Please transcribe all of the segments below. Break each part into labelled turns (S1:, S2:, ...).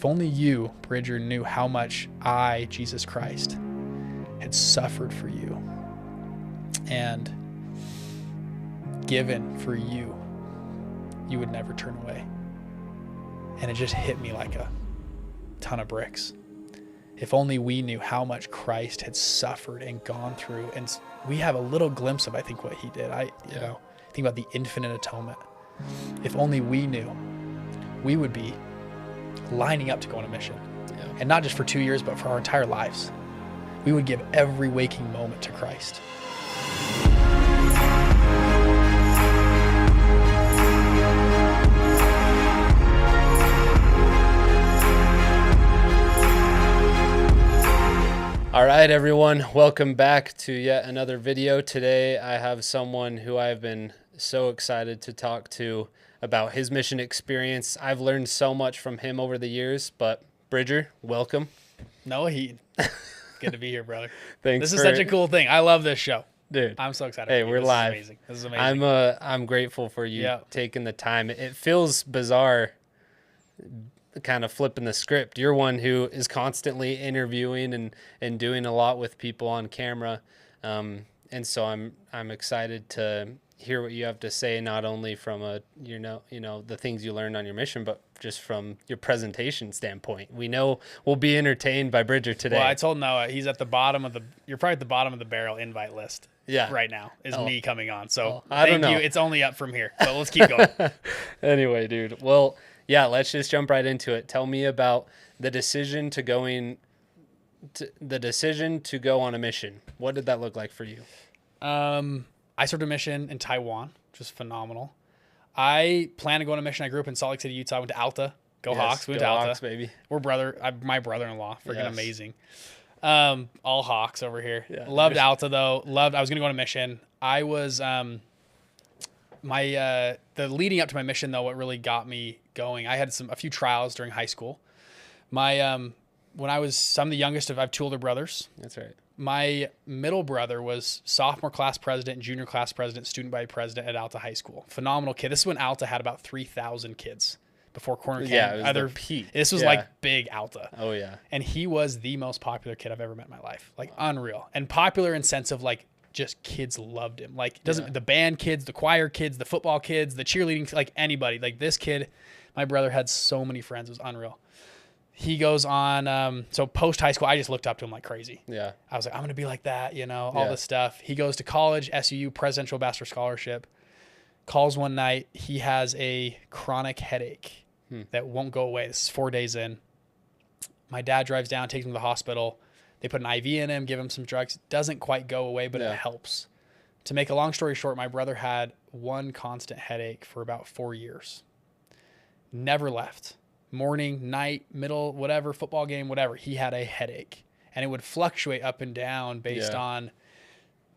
S1: If only you, Bridger, knew how much I, Jesus Christ, had suffered for you and given for you, you would never turn away. And it just hit me like a ton of bricks. If only we knew how much Christ had suffered and gone through. And we have a little glimpse of, I think, what he did. Think about the infinite atonement. If only we knew, we would be lining up to go on a mission. Yeah. And not just for 2 years, but for our entire lives. We would give every waking moment to Christ.
S2: All right, everyone, welcome back to yet another video. Today, I have someone who I've been so excited to talk to about his mission experience. I've learned so much from him over the years, but Bridger, welcome.
S1: Noah Heaton. Good to be here, brother.
S2: Thanks.
S1: This is such a cool thing. I love this show.
S2: Dude,
S1: I'm so excited.
S2: Hey, we're live.
S1: This is amazing.
S2: I'm grateful for you taking the time. It feels bizarre kind of flipping the script. You're one who is constantly interviewing and doing a lot with people on camera. And so I'm excited to hear what you have to say, not only from the things you learned on your mission, but just from your presentation standpoint. We know we'll be entertained by Bridger today.
S1: Well, I told Noah he's at the bottom of you're probably at the bottom of the barrel invite list.
S2: Yeah.
S1: Right now is me coming on. So
S2: I don't know.
S1: It's only up from here. So let's keep going.
S2: Anyway, dude. Well, yeah, let's just jump right into it. Tell me about the decision to go on a mission. What did that look like for you?
S1: I served a mission in Taiwan, which was phenomenal. I planned to go on a mission. I grew up in Salt Lake City, Utah. I went to Alta. Go Hawks. We went to Alta.
S2: Hawks, baby.
S1: We're my brother-in-law. Freaking amazing. All Hawks over here. Yeah, loved Alta though. I was going to go on a mission. I was, the leading up to my mission though, what really got me going, I had a few trials during high school. I'm the youngest I have two older brothers.
S2: That's right.
S1: My middle brother was sophomore class president, junior class president, student body president at Alta High School. Phenomenal kid. This is when Alta had about 3,000 kids before Corner Canyon.
S2: Yeah, it was their peak.
S1: This was like big Alta.
S2: Oh, yeah.
S1: And he was the most popular kid I've ever met in my life. Like unreal. And popular in sense of like just kids loved him. Like the band kids, the choir kids, the football kids, the cheerleading, like anybody. Like this kid, my brother had so many friends. It was unreal. He goes on, so post high school, I just looked up to him like crazy. Yeah. I was like, I'm going to be like that, all this stuff. He goes to college, SUU, Presidential Ambassador Scholarship. Calls one night. He has a chronic headache that won't go away. This is 4 days in. My dad drives down, takes him to the hospital. They put an IV in him, give him some drugs. Doesn't quite go away, but it helps. To make a long story short, my brother had one constant headache for about 4 years. Never left. Morning, night, middle, whatever, football game, whatever. He had a headache. And it would fluctuate up and down based on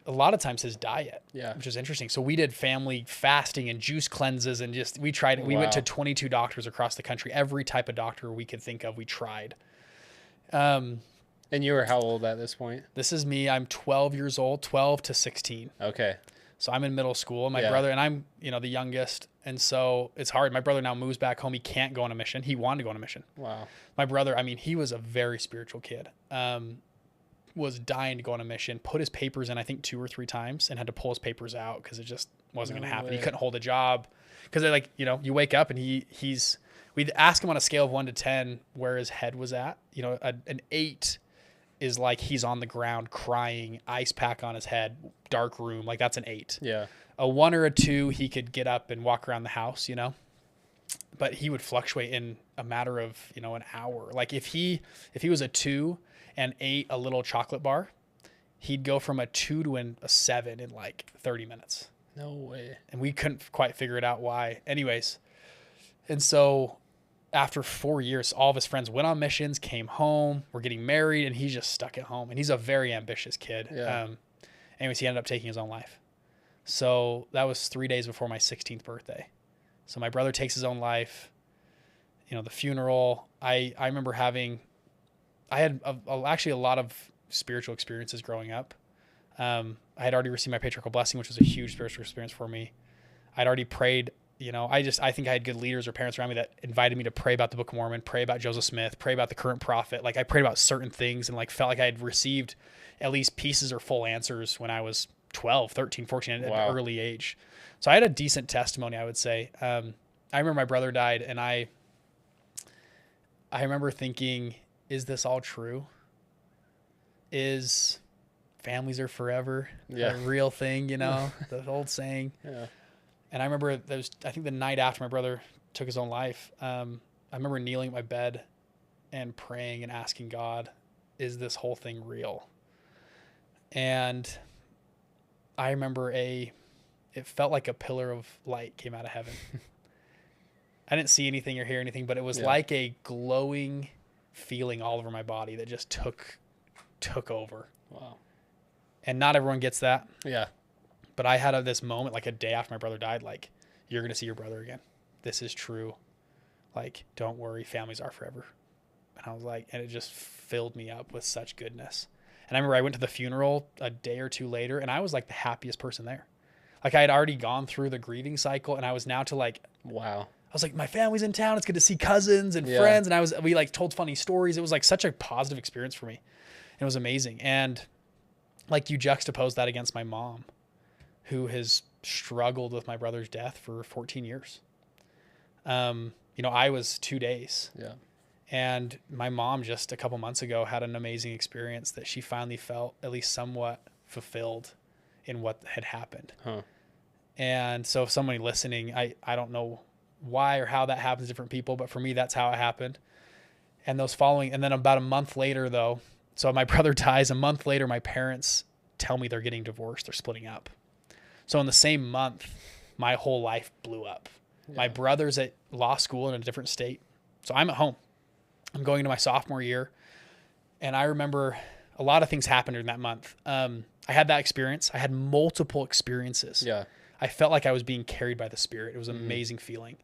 S1: a lot of times his diet, which is interesting. So we did family fasting and juice cleanses and we tried it. We went to 22 doctors across the country. Every type of doctor we could think of, we tried. And
S2: you were how old at this point?
S1: This is me. I'm 12 years old, 12 to 16.
S2: Okay.
S1: So I'm in middle school. My brother, and I'm, the youngest. And so it's hard. My brother now moves back home. He can't go on a mission. He wanted to go on a mission. Wow. My brother, he was a very spiritual kid. Was dying to go on a mission, put his papers in, I think 2 or 3 times and had to pull his papers out because it just wasn't going to happen. He couldn't hold a job because you wake up and we'd ask him on a scale of 1 to 10 where his head was at. An 8 is like he's on the ground crying, ice pack on his head, dark room. Like that's an 8. Yeah. A 1 or a 2, he could get up and walk around the house, but he would fluctuate in a matter of, an hour. Like if he was a 2 and ate a little chocolate bar, he'd go from a 2 to a 7 in like 30 minutes.
S2: No way.
S1: And we couldn't quite figure it out why. Anyways. And so after 4 years, all of his friends went on missions, came home, were getting married, and he's just stuck at home. And he's a very ambitious kid. Yeah. Anyways, he ended up taking his own life. So that was 3 days before my 16th birthday. So my brother takes his own life. The funeral. I remember I had actually a lot of spiritual experiences growing up. I had already received my patriarchal blessing, which was a huge spiritual experience for me. I'd already prayed, I think I had good leaders or parents around me that invited me to pray about the Book of Mormon, pray about Joseph Smith, pray about the current prophet. Like I prayed about certain things and like felt like I had received at least pieces or full answers when I was 12, 13, 14 at an early age. So I had a decent testimony, I would say. I remember my brother died, and I remember thinking, is this all true? Is families are forever a real thing, the old saying? Yeah. And I remember I think the night after my brother took his own life, I remember kneeling at my bed and praying and asking God, is this whole thing real? And I remember it felt like a pillar of light came out of heaven. I didn't see anything or hear anything, but it was like a glowing feeling all over my body that just took over. Wow. And not everyone gets that. Yeah. But I had this moment like a day after my brother died, like, you're going to see your brother again. This is true. Like, don't worry, families are forever. And I was like, and it just filled me up with such goodness. And I remember I went to the funeral a day or two later, and I was like the happiest person there. Like I had already gone through the grieving cycle, and I was now to like, wow. I was like, my family's in town. It's good to see cousins and friends. And we like told funny stories. It was like such a positive experience for me. It was amazing. And like you juxtapose that against my mom, who has struggled with my brother's death for 14 years. I was 2 days. Yeah. And my mom just a couple months ago had an amazing experience that she finally felt at least somewhat fulfilled in what had happened. Huh. And so if somebody listening, I don't know why or how that happens to different people, but for me, that's how it happened. And and then about a month later though, so my brother dies, a month later, my parents tell me they're getting divorced. They're splitting up. So in the same month, my whole life blew up. Yeah. My brother's at law school in a different state. So I'm at home. I'm going into my sophomore year. And I remember a lot of things happened during that month. I had that experience. I had multiple experiences. Yeah. I felt like I was being carried by the Spirit. It was an amazing feeling.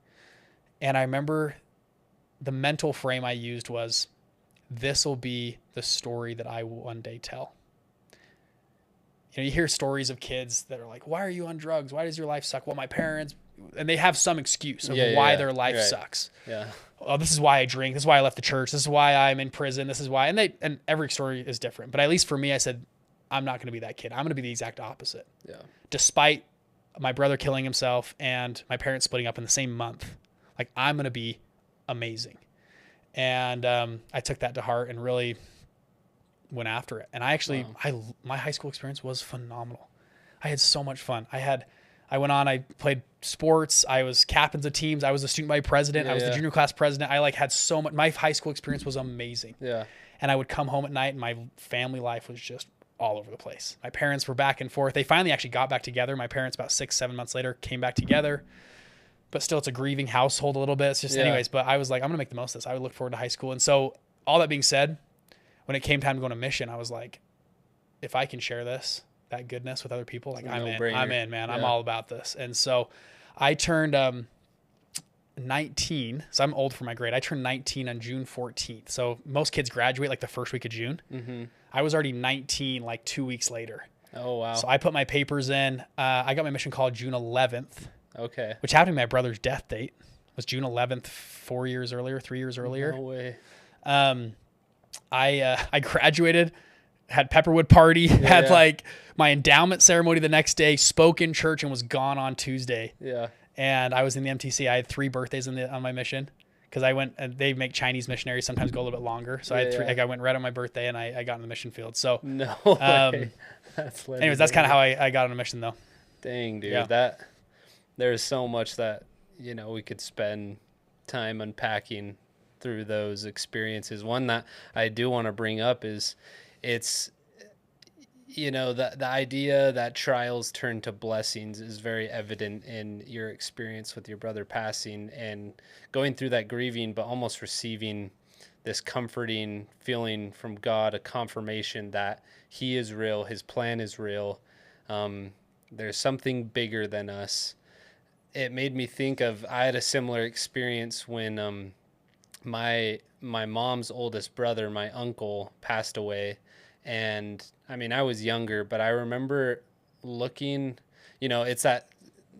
S1: And I remember the mental frame I used was, this will be the story that I will one day tell. You hear stories of kids that are like, why are you on drugs? Why does your life suck? Well, my parents, and they have some excuse of why their life sucks. Yeah. Oh, this is why I drink. This is why I left the church. This is why I'm in prison. This is why, and every story is different. But at least for me, I said, I'm not going to be that kid. I'm going to be the exact opposite. Yeah. Despite my brother killing himself and my parents splitting up in the same month, like I'm going to be amazing. And I took that to heart and really went after it. And I actually, my high school experience was phenomenal. I had so much fun. I played sports. I was captains of teams. I was a student body president. I was the junior class president. I had so much, my high school experience was amazing. Yeah. And I would come home at night and my family life was just all over the place. My parents were back and forth. They finally actually got back together. My parents about 6-7 months later came back together, but still it's a grieving household a little bit. It's just anyways, but I was like, I'm going to make the most of this. I would look forward to high school. And so all that being said, when it came time to go on a mission, I was like, if I can share that goodness with other people, like I'm in, man. Yeah. I'm all about this. And so I turned 19. So I'm old for my grade. I turned 19 on June 14th. So most kids graduate like the first week of June. Mm-hmm. I was already 19 like 2 weeks later. Oh, wow. So I put my papers in. I got my mission call June 11th. Okay. Which happened to be my brother's death date. It was June 11th, 3 years earlier. No way. I graduated, had Pepperwood party, had like my endowment ceremony the next day, spoke in church, and was gone on Tuesday. Yeah. And I was in the MTC. I had 3 birthdays on my mission because I went, and they make Chinese missionaries sometimes go a little bit longer. So I had 3, like I went right on my birthday and I got in the mission field. So no way. Anyways, that's kind of how I got on a mission though.
S2: Dang, dude. Yeah. There's so much that, we could spend time unpacking through those experiences. One that I do want to bring up is it's, the idea that trials turn to blessings is very evident in your experience with your brother passing and going through that grieving, but almost receiving this comforting feeling from God, a confirmation that he is real, his plan is real. There's something bigger than us. It made me think of, I had a similar experience when my mom's oldest brother, my uncle, passed away. And I mean, I was younger, but I remember looking, it's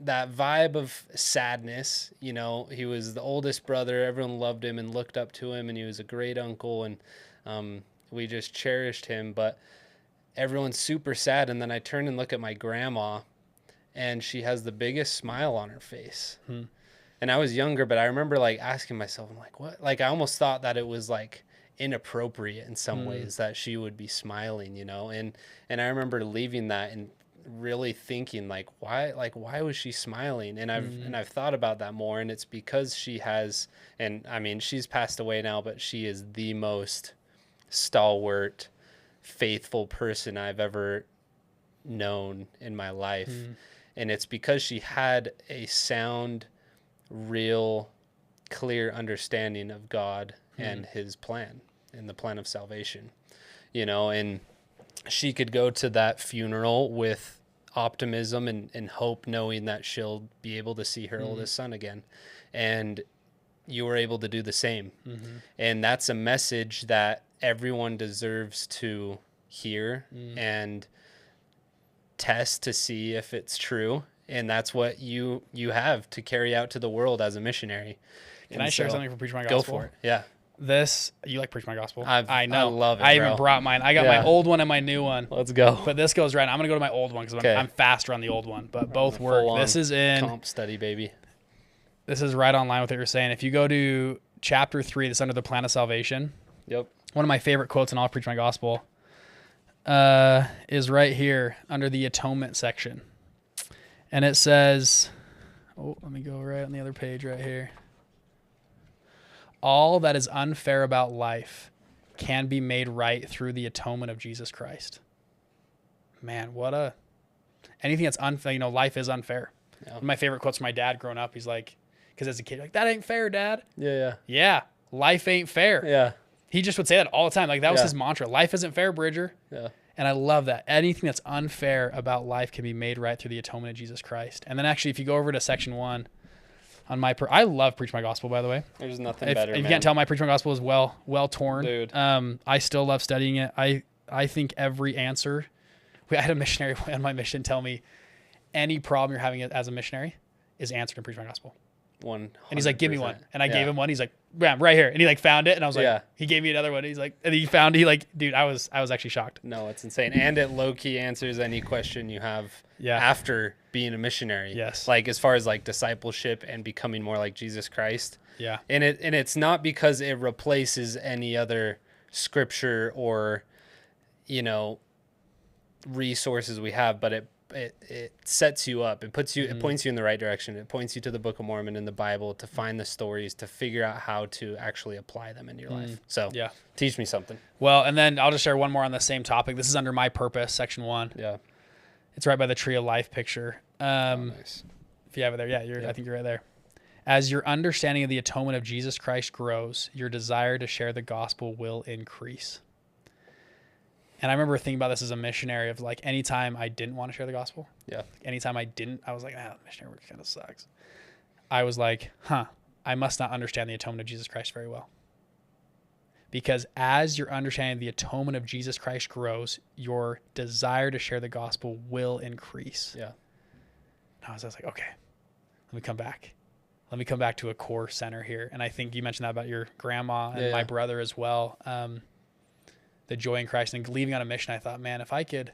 S2: that vibe of sadness. You know, he was the oldest brother. Everyone loved him and looked up to him, and he was a great uncle, and we just cherished him. But everyone's super sad. And then I turn and look at my grandma, and she has the biggest smile on her face. And I was younger, but I remember like asking myself, I'm like, what? Like, I almost thought that it was like inappropriate in some ways that she would be smiling, you know? And I remember leaving that and really thinking like, why was she smiling? And I've thought about that more. And it's because she has, and I mean, she's passed away now, but she is the most stalwart, faithful person I've ever known in my life. And it's because she had a sound, real, clear understanding of God and his plan and the plan of salvation, you know, and she could go to that funeral with optimism and hope, knowing that she'll be able to see her oldest son again. And you were able to do the same. And that's a message that everyone deserves to hear and test to see if it's true. And that's what you have to carry out to the world as a missionary.
S1: Can I share something from Preach My Gospel?
S2: Go for it. Yeah.
S1: You like Preach My Gospel?
S2: I know. I love it,
S1: I even brought mine. I got my old one and my new one.
S2: Let's go.
S1: But this goes right. I'm going to go to my old one because I'm faster on the old one. But both work. This is in
S2: comp study, baby. This
S1: is right on line with what you're saying. If you go to chapter 3, that's under the plan of salvation.
S2: Yep.
S1: One of my favorite quotes in all Preach My Gospel is right here under the atonement section. And it says, let me go right on the other page right here. All that is unfair about life can be made right through the atonement of Jesus Christ. Man, anything that's unfair, you know, life is unfair. Yeah. One of my favorite quotes from my dad growing up, he's like, because as a kid, like, that ain't fair, Dad. Yeah, life ain't fair.
S2: Yeah.
S1: He just would say that all the time. Like, that was his mantra. Life isn't fair, Bridger. Yeah. And I love that. Anything that's unfair about life can be made right through the atonement of Jesus Christ. And then actually, if you go over to section 1 on I love Preach My Gospel, by the way.
S2: There's nothing better,
S1: If you can't tell, my Preach My Gospel is well torn.
S2: Dude.
S1: I still love studying it. I think every answer, I had a missionary on my mission tell me any problem you're having as a missionary is answered in Preach My Gospel.
S2: 100%.
S1: And he's like, give me one. And I gave him one. He's like, bam, right here. And he like found it. And I was like, he gave me another one. He's like, and dude, I was actually shocked.
S2: No, it's insane. And it low key answers any question you have after being a missionary.
S1: Yes.
S2: Like as far as like discipleship and becoming more like Jesus Christ.
S1: Yeah.
S2: And it's not because it replaces any other scripture or, you know, resources we have, but it sets you up. It puts you, it points you in the right direction. It points you to the Book of Mormon and the Bible to find the stories, to figure out how to actually apply them in your life. So teach me something.
S1: Well, and then I'll just share one more on the same topic. This is under my purpose, section 1.
S2: Yeah.
S1: It's right by the Tree of Life picture.
S2: Nice.
S1: If you have it there. Yeah, I think you're right there. As your understanding of the atonement of Jesus Christ grows, your desire to share the gospel will increase. And I remember thinking about this as a missionary of like anytime I didn't want to share the gospel.
S2: Yeah.
S1: Anytime I was like, missionary work kind of sucks. I was like, I must not understand the atonement of Jesus Christ very well. Because as your understanding of the atonement of Jesus Christ grows, your desire to share the gospel will increase.
S2: Yeah.
S1: And I was like, okay, let me come back. Let me come back to a core center here. And I think you mentioned that about your grandma and my brother as well. The joy in Christ and leaving on a mission. I thought, man, if I could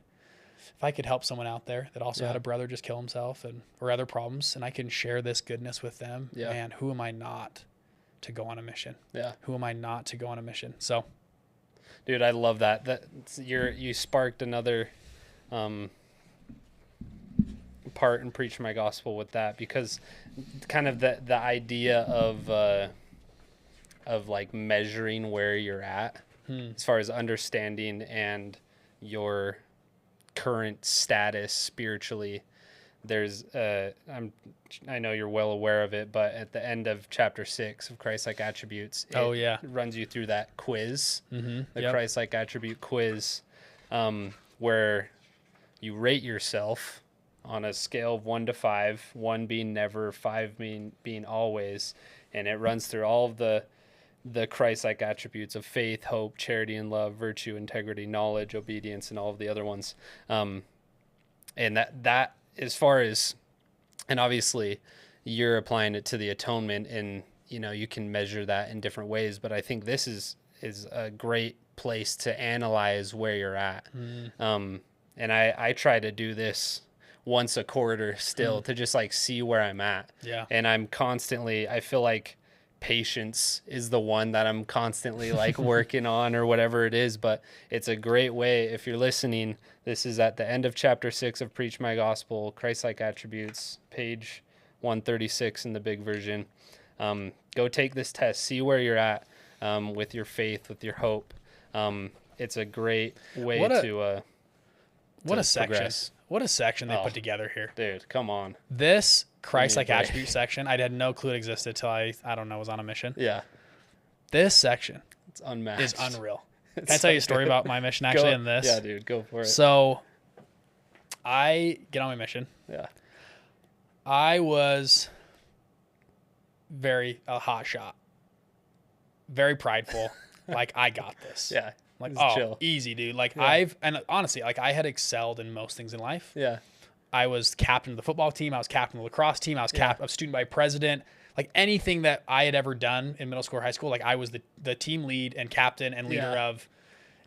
S1: help someone out there that also had a brother just kill himself or other problems, and I can share this goodness with them, man, who am I not to go on a mission?
S2: Yeah.
S1: Who am I not to go on a mission? So,
S2: dude, I love that. You sparked another part in Preach My Gospel with that, because kind of the idea of like measuring where you're at as far as understanding and your current status spiritually. There's I know you're well aware of it, but at the end of chapter 6 of Christ-like attributes, it runs you through that quiz, the Christ-like attribute quiz, where you rate yourself on a scale of 1 to 5, 1 being never, 5 being always, and it runs through all of the Christ-like attributes of faith, hope, charity, and love, virtue, integrity, knowledge, obedience, and all of the other ones. And that as far as And obviously you're applying it to the atonement, and you can measure that in different ways, but I think this is a great place to analyze where you're at. And I try to do this once a quarter still to just like see where I'm at.
S1: Yeah.
S2: And I feel like patience is the one that I'm constantly like working on or whatever it is, but it's a great way. If you're listening, this is at the end of chapter 6 of Preach My Gospel, Christ-like Attributes, page 136 in the big version. Go take this test, see where you're at with your faith, with your hope. It's a great way to
S1: section.
S2: Progress.
S1: What a section they put together here.
S2: Dude, come on.
S1: This Christ-like attribute section, I had no clue it existed till I don't know, was on a mission.
S2: Yeah.
S1: This section
S2: it's unmatched.
S1: Is unreal. Can I tell you a story about my mission actually in this?
S2: Yeah, dude, go for it.
S1: So I get on my mission.
S2: Yeah.
S1: I was a hot shot. Very prideful. Like, I got this.
S2: Yeah.
S1: Like,
S2: chill.
S1: Easy, dude. Like,
S2: yeah.
S1: And honestly, like, I had excelled in most things in life.
S2: Yeah.
S1: I was captain of the football team. I was captain of the lacrosse team. I was a student body president. Like, anything that I had ever done in middle school or high school, like, I was the team lead and captain and leader of.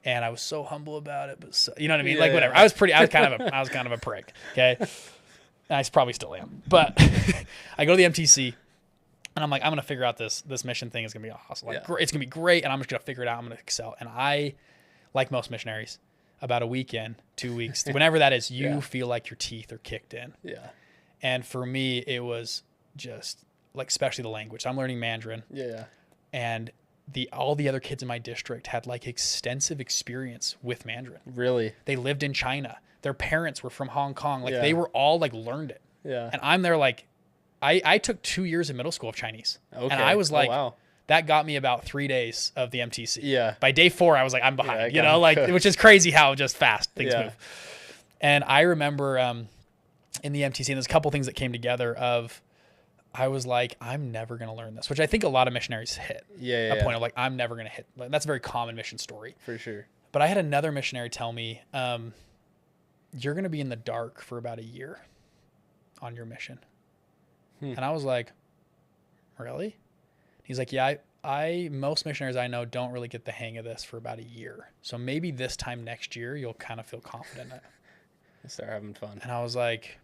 S1: And I was so humble about it, but so, you know what I mean?
S2: Yeah,
S1: like, whatever. I was kind of a prick. Okay. And I probably still am. But I go to the MTC. And I'm like, I'm going to figure out this mission thing is going to be awesome. Like, it's going to be great. And I'm just going to figure it out. I'm going to excel. And I, like most missionaries, about a weekend, 2 weeks, whenever that is, you feel like your teeth are kicked in.
S2: Yeah.
S1: And for me, it was just like, especially the language. So I'm learning Mandarin.
S2: Yeah.
S1: And all the other kids in my district had like extensive experience with Mandarin.
S2: Really?
S1: They lived in China. Their parents were from Hong Kong. Like they were all like learned it.
S2: Yeah.
S1: And I'm there like, I took 2 years in middle school of Chinese.
S2: Okay.
S1: And I was like,
S2: wow.
S1: That got me about 3 days of the MTC.
S2: Yeah.
S1: By day 4, I was like, I'm behind, which is crazy how just fast things move. And I remember in the MTC, and there's a couple things that came together I was like, I'm never going to learn this, which I think a lot of missionaries hit. A point of like, I'm never going to hit. That's a very common mission story.
S2: For sure.
S1: But I had another missionary tell me, you're going to be in the dark for about a year on your mission. And I was like, really? He's like, yeah, most missionaries I know don't really get the hang of this for about a year. So maybe this time next year, you'll kind of feel confident in it.
S2: Start having fun.
S1: And I was like,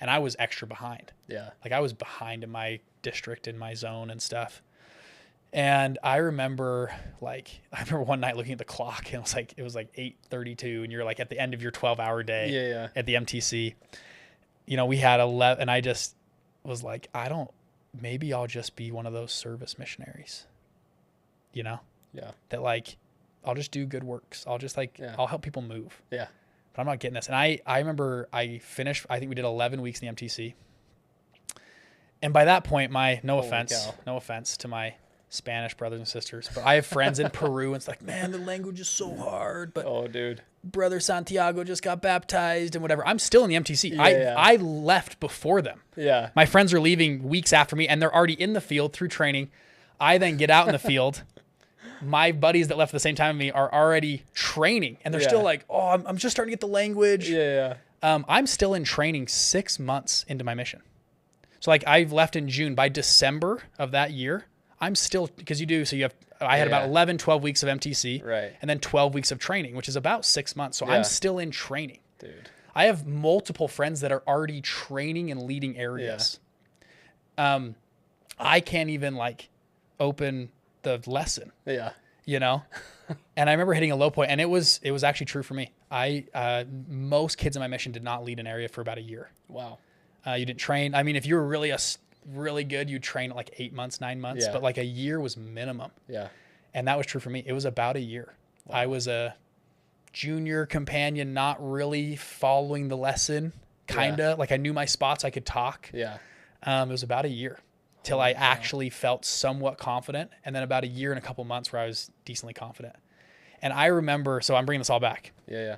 S1: and I was extra behind.
S2: Yeah.
S1: Like I was behind in my district, in my zone and stuff. And I remember one night looking at the clock and it was like 8:32 and you're like at the end of your 12-hour day at the MTC. We had 11 and I just was like, maybe I'll just be one of those service missionaries, Yeah. That like, I'll just do good works. I'll just I'll help people move.
S2: Yeah.
S1: But I'm not getting this. And I remember I finished, I think we did 11 weeks in the MTC. And by that point, no offense to my Spanish brothers and sisters, but I have friends in Peru and it's like, man, the language is so hard, but
S2: dude,
S1: brother Santiago just got baptized and whatever. I'm still in the MTC. I left before them.
S2: Yeah.
S1: My friends are leaving weeks after me and they're already in the field through training. I then get out in the field. My buddies that left at the same time as me are already training and they're still like, I'm just starting to get the language.
S2: Yeah.
S1: I'm still in training 6 months into my mission. So like I've left in June. By December of that year, I'm still, because I had about 11, 12 weeks of MTC.
S2: Right.
S1: And then 12 weeks of training, which is about 6 months. So I'm still in training.
S2: Dude.
S1: I have multiple friends that are already training and leading areas. Yeah. I can't even open the lesson.
S2: Yeah.
S1: And I remember hitting a low point and it was actually true for me. Most kids in my mission did not lead an area for about a year.
S2: Wow.
S1: You didn't train. I mean, if you were really good, you'd train at 8 months, 9 months, but a year was minimum.
S2: Yeah.
S1: And that was true for me. It was about a year. Wow. I was a junior companion, not really following the lesson, kind of. I knew my spots, I could talk.
S2: Yeah.
S1: It was about a year till I actually felt somewhat confident. And then about a year and a couple months where I was decently confident. And I remember, so I'm bringing this all back.
S2: Yeah.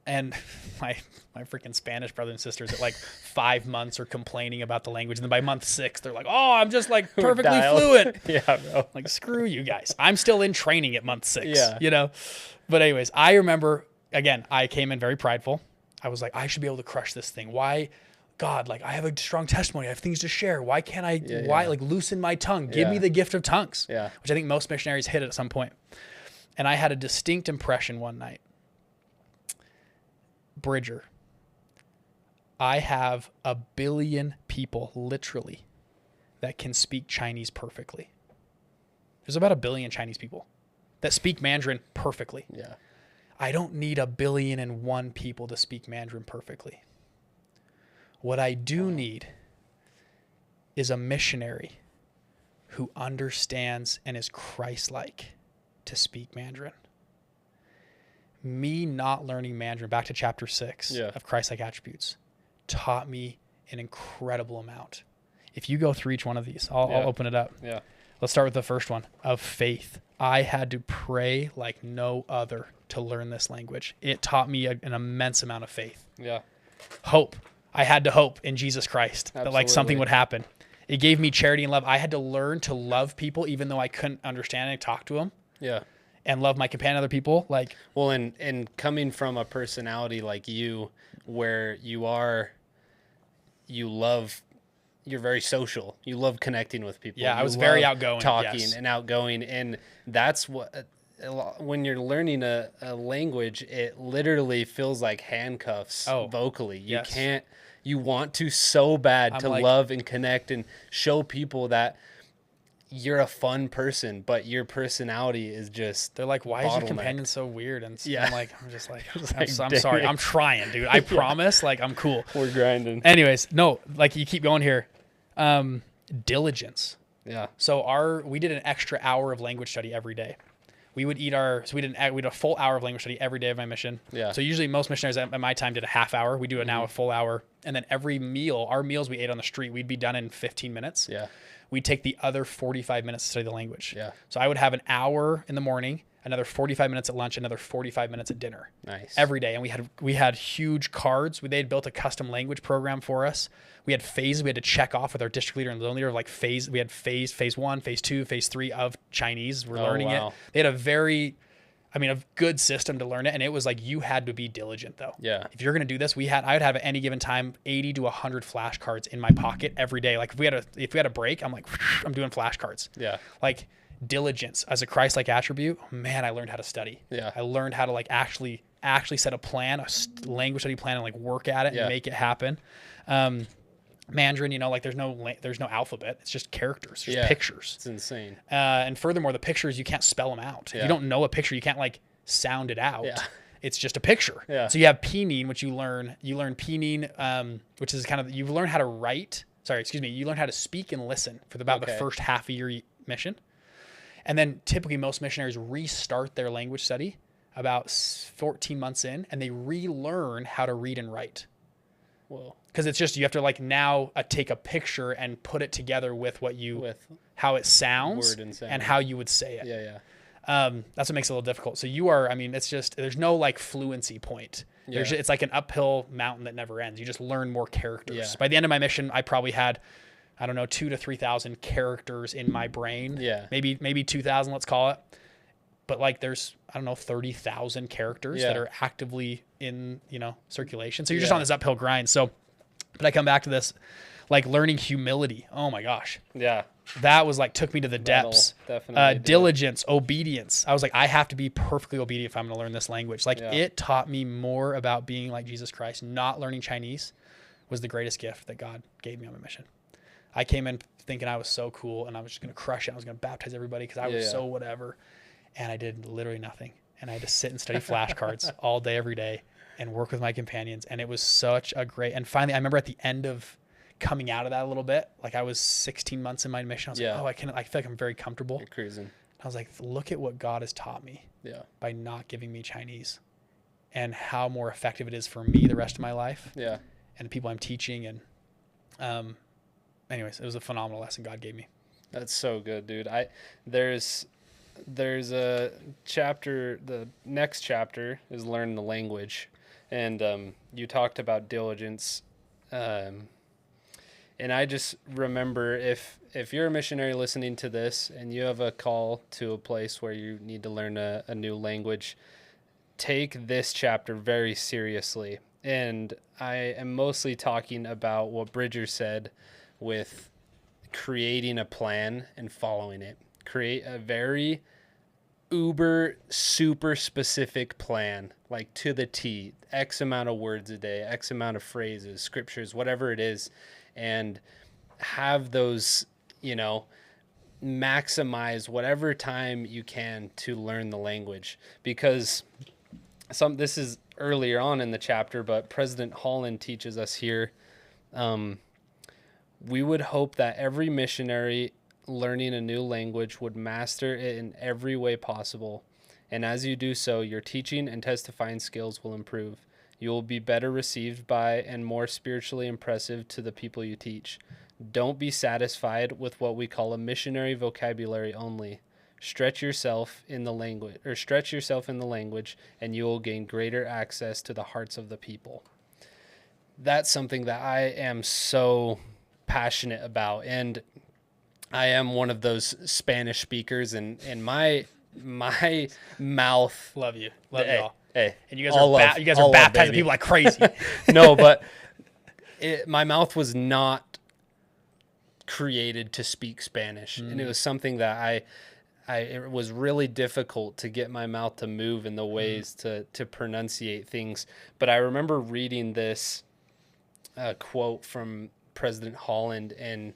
S1: And my freaking Spanish brothers and sisters at 5 months are complaining about the language. And then by month 6, they're like, I'm just perfectly fluent.
S2: Yeah, bro.
S1: Screw you guys. I'm still in training at month 6, But anyways, I remember, again, I came in very prideful. I was like, I should be able to crush this thing. Why? God, like I have a strong testimony. I have things to share. Why can't I, like loosen my tongue? Give
S2: Yeah.
S1: me the gift of tongues,
S2: Yeah.
S1: which I think most missionaries hit at some point. And I had a distinct impression one night. Bridger, I have 1 billion people literally that can speak Chinese perfectly. There's about 1 billion Chinese people that speak Mandarin perfectly.
S2: Yeah.
S1: I don't need 1,000,000,001 people to speak Mandarin perfectly. What I do need is a missionary who understands and is Christ-like to speak Mandarin. Me not learning Mandarin, back to chapter 6 of Christ-like attributes, taught me an incredible amount. If you go through each one of these, I'll open it up.
S2: Yeah.
S1: Let's start with the first one, of faith. I had to pray like no other to learn this language. It taught me an immense amount of faith.
S2: Yeah.
S1: Hope. I had to hope in Jesus Christ that like something would happen. It gave me charity and love. I had to learn to love people even though I couldn't understand and talk to them.
S2: Yeah.
S1: And love my companion, other people. Like,
S2: well, and coming from a personality like you, where you're very social. You love connecting with people.
S1: Yeah, I was very outgoing.
S2: Talking and outgoing. And that's what, when you're learning a language, it literally feels like handcuffs vocally. You want to so bad to love and connect and show people that you're a fun person, but your personality is just,
S1: they're like, why is your companion so weird? And I'm just like, I'm
S2: like,
S1: sorry. I'm trying, dude. I promise. Like, I'm cool.
S2: We're grinding.
S1: Anyways, no, like you keep going here. Diligence.
S2: Yeah.
S1: So we did an extra hour of language study every day. We would eat we did a full hour of language study every day of my mission.
S2: Yeah.
S1: So usually most missionaries at my time did a half hour. We do it now a full hour. And then every meal, our meals we ate on the street, we'd be done in 15 minutes.
S2: Yeah. We'd
S1: take the other 45 minutes to study the language.
S2: Yeah.
S1: So I would have an hour in the morning, another 45 minutes at lunch, another 45 minutes at dinner.
S2: Nice.
S1: Every day. And we had huge cards. They had built a custom language program for us. We had phases we had to check off with our district leader and zone leader, like phase. We had phase 1, phase 2, phase 3 of Chinese. We're learning it. They had a good system to learn it. And it was like, you had to be diligent though.
S2: Yeah.
S1: If you're going to do this, I would have at any given time 80 to 100 flashcards in my pocket every day. Like if we had a break, I'm like, I'm doing flashcards.
S2: Yeah.
S1: Like diligence as a Christ-like attribute. Man, I learned how to study.
S2: Yeah.
S1: I learned how to like actually set a plan, a language study plan, and like work at it and make it happen. Mandarin, like there's no alphabet. It's just characters, just pictures.
S2: It's insane.
S1: And furthermore, the pictures, you can't spell them out. If you don't know a picture, you can't like sound it out. Yeah. It's just a picture.
S2: Yeah.
S1: So you have pinyin, which you learn pinyin, which is kind of, you learn how to write. You learn how to speak and listen for about the first half of your mission. And then typically most missionaries restart their language study about 14 months in, and they relearn how to read and write.
S2: Whoa. Because
S1: it's just, you have to like now take a picture and put it together with how it sounds and how you would say it.
S2: Yeah,
S1: yeah. That's what makes it a little difficult. So it's just, there's no like fluency point. It's like an uphill mountain that never ends. You just learn more characters. Yeah. By the end of my mission, I probably had, 2,000 to 3,000 characters in my brain.
S2: Yeah.
S1: Maybe 2,000, let's call it. But like there's, 30,000 characters that are actively in, circulation. So you're just on this uphill grind. So, but I come back to this, like learning humility. Oh my gosh.
S2: Yeah.
S1: That was like, took me to the depths.
S2: Definitely
S1: diligence, obedience. I was like, I have to be perfectly obedient if I'm going to learn this language. Like it taught me more about being like Jesus Christ. Not learning Chinese was the greatest gift that God gave me on my mission. I came in thinking I was so cool and I was just going to crush it. I was going to baptize everybody because I was so whatever. And I did literally nothing. And I had to sit and study flashcards all day, every day, and work with my companions. And it was such a great, and finally, I remember at the end of coming out of that a little bit, like I was 16 months in my mission. I was like, I feel like I'm very comfortable.
S2: You're cruising.
S1: I was like, look at what God has taught me by not giving me Chinese and how more effective it is for me the rest of my life.
S2: Yeah.
S1: And the people I'm teaching. And anyways, it was a phenomenal lesson God gave me.
S2: That's so good, dude. There's a chapter, the next chapter is learn the language. And you talked about diligence. And I just remember if you're a missionary listening to this and you have a call to a place where you need to learn a new language, take this chapter very seriously. And I am mostly talking about what Bridger said with creating a plan and following it. Create a very uber super specific plan, like to the T, X amount of words a day, X amount of phrases, scriptures, whatever it is, and have those, maximize whatever time you can to learn the language. Because this is earlier on in the chapter, but President Holland teaches us here, we would hope that every missionary learning a new language would master it in every way possible. And as you do so, your teaching and testifying skills will improve. You will be better received by and more spiritually impressive to the people you teach. Don't be satisfied with what we call a missionary vocabulary only. Stretch yourself in the language, and you will gain greater access to the hearts of the people. That's something that I am so passionate about, and I am one of those Spanish speakers, and my mouth.
S1: Love y'all.
S2: Hey,
S1: and you guys are baptizing people like crazy.
S2: No, but my mouth was not created to speak Spanish, and it was something that it was really difficult to get my mouth to move in the ways to pronunciate things. But I remember reading this quote from President Holland and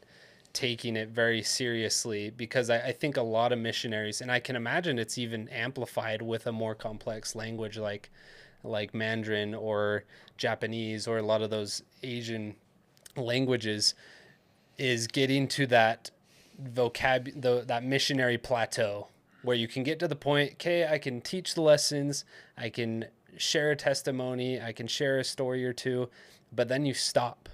S2: taking it very seriously, because I think a lot of missionaries, and I can imagine it's even amplified with a more complex language like Mandarin or Japanese or a lot of those Asian languages, is getting to that that missionary plateau where you can get to the point, okay, I can teach the lessons, I can share a testimony, I can share a story or two, but then you stop.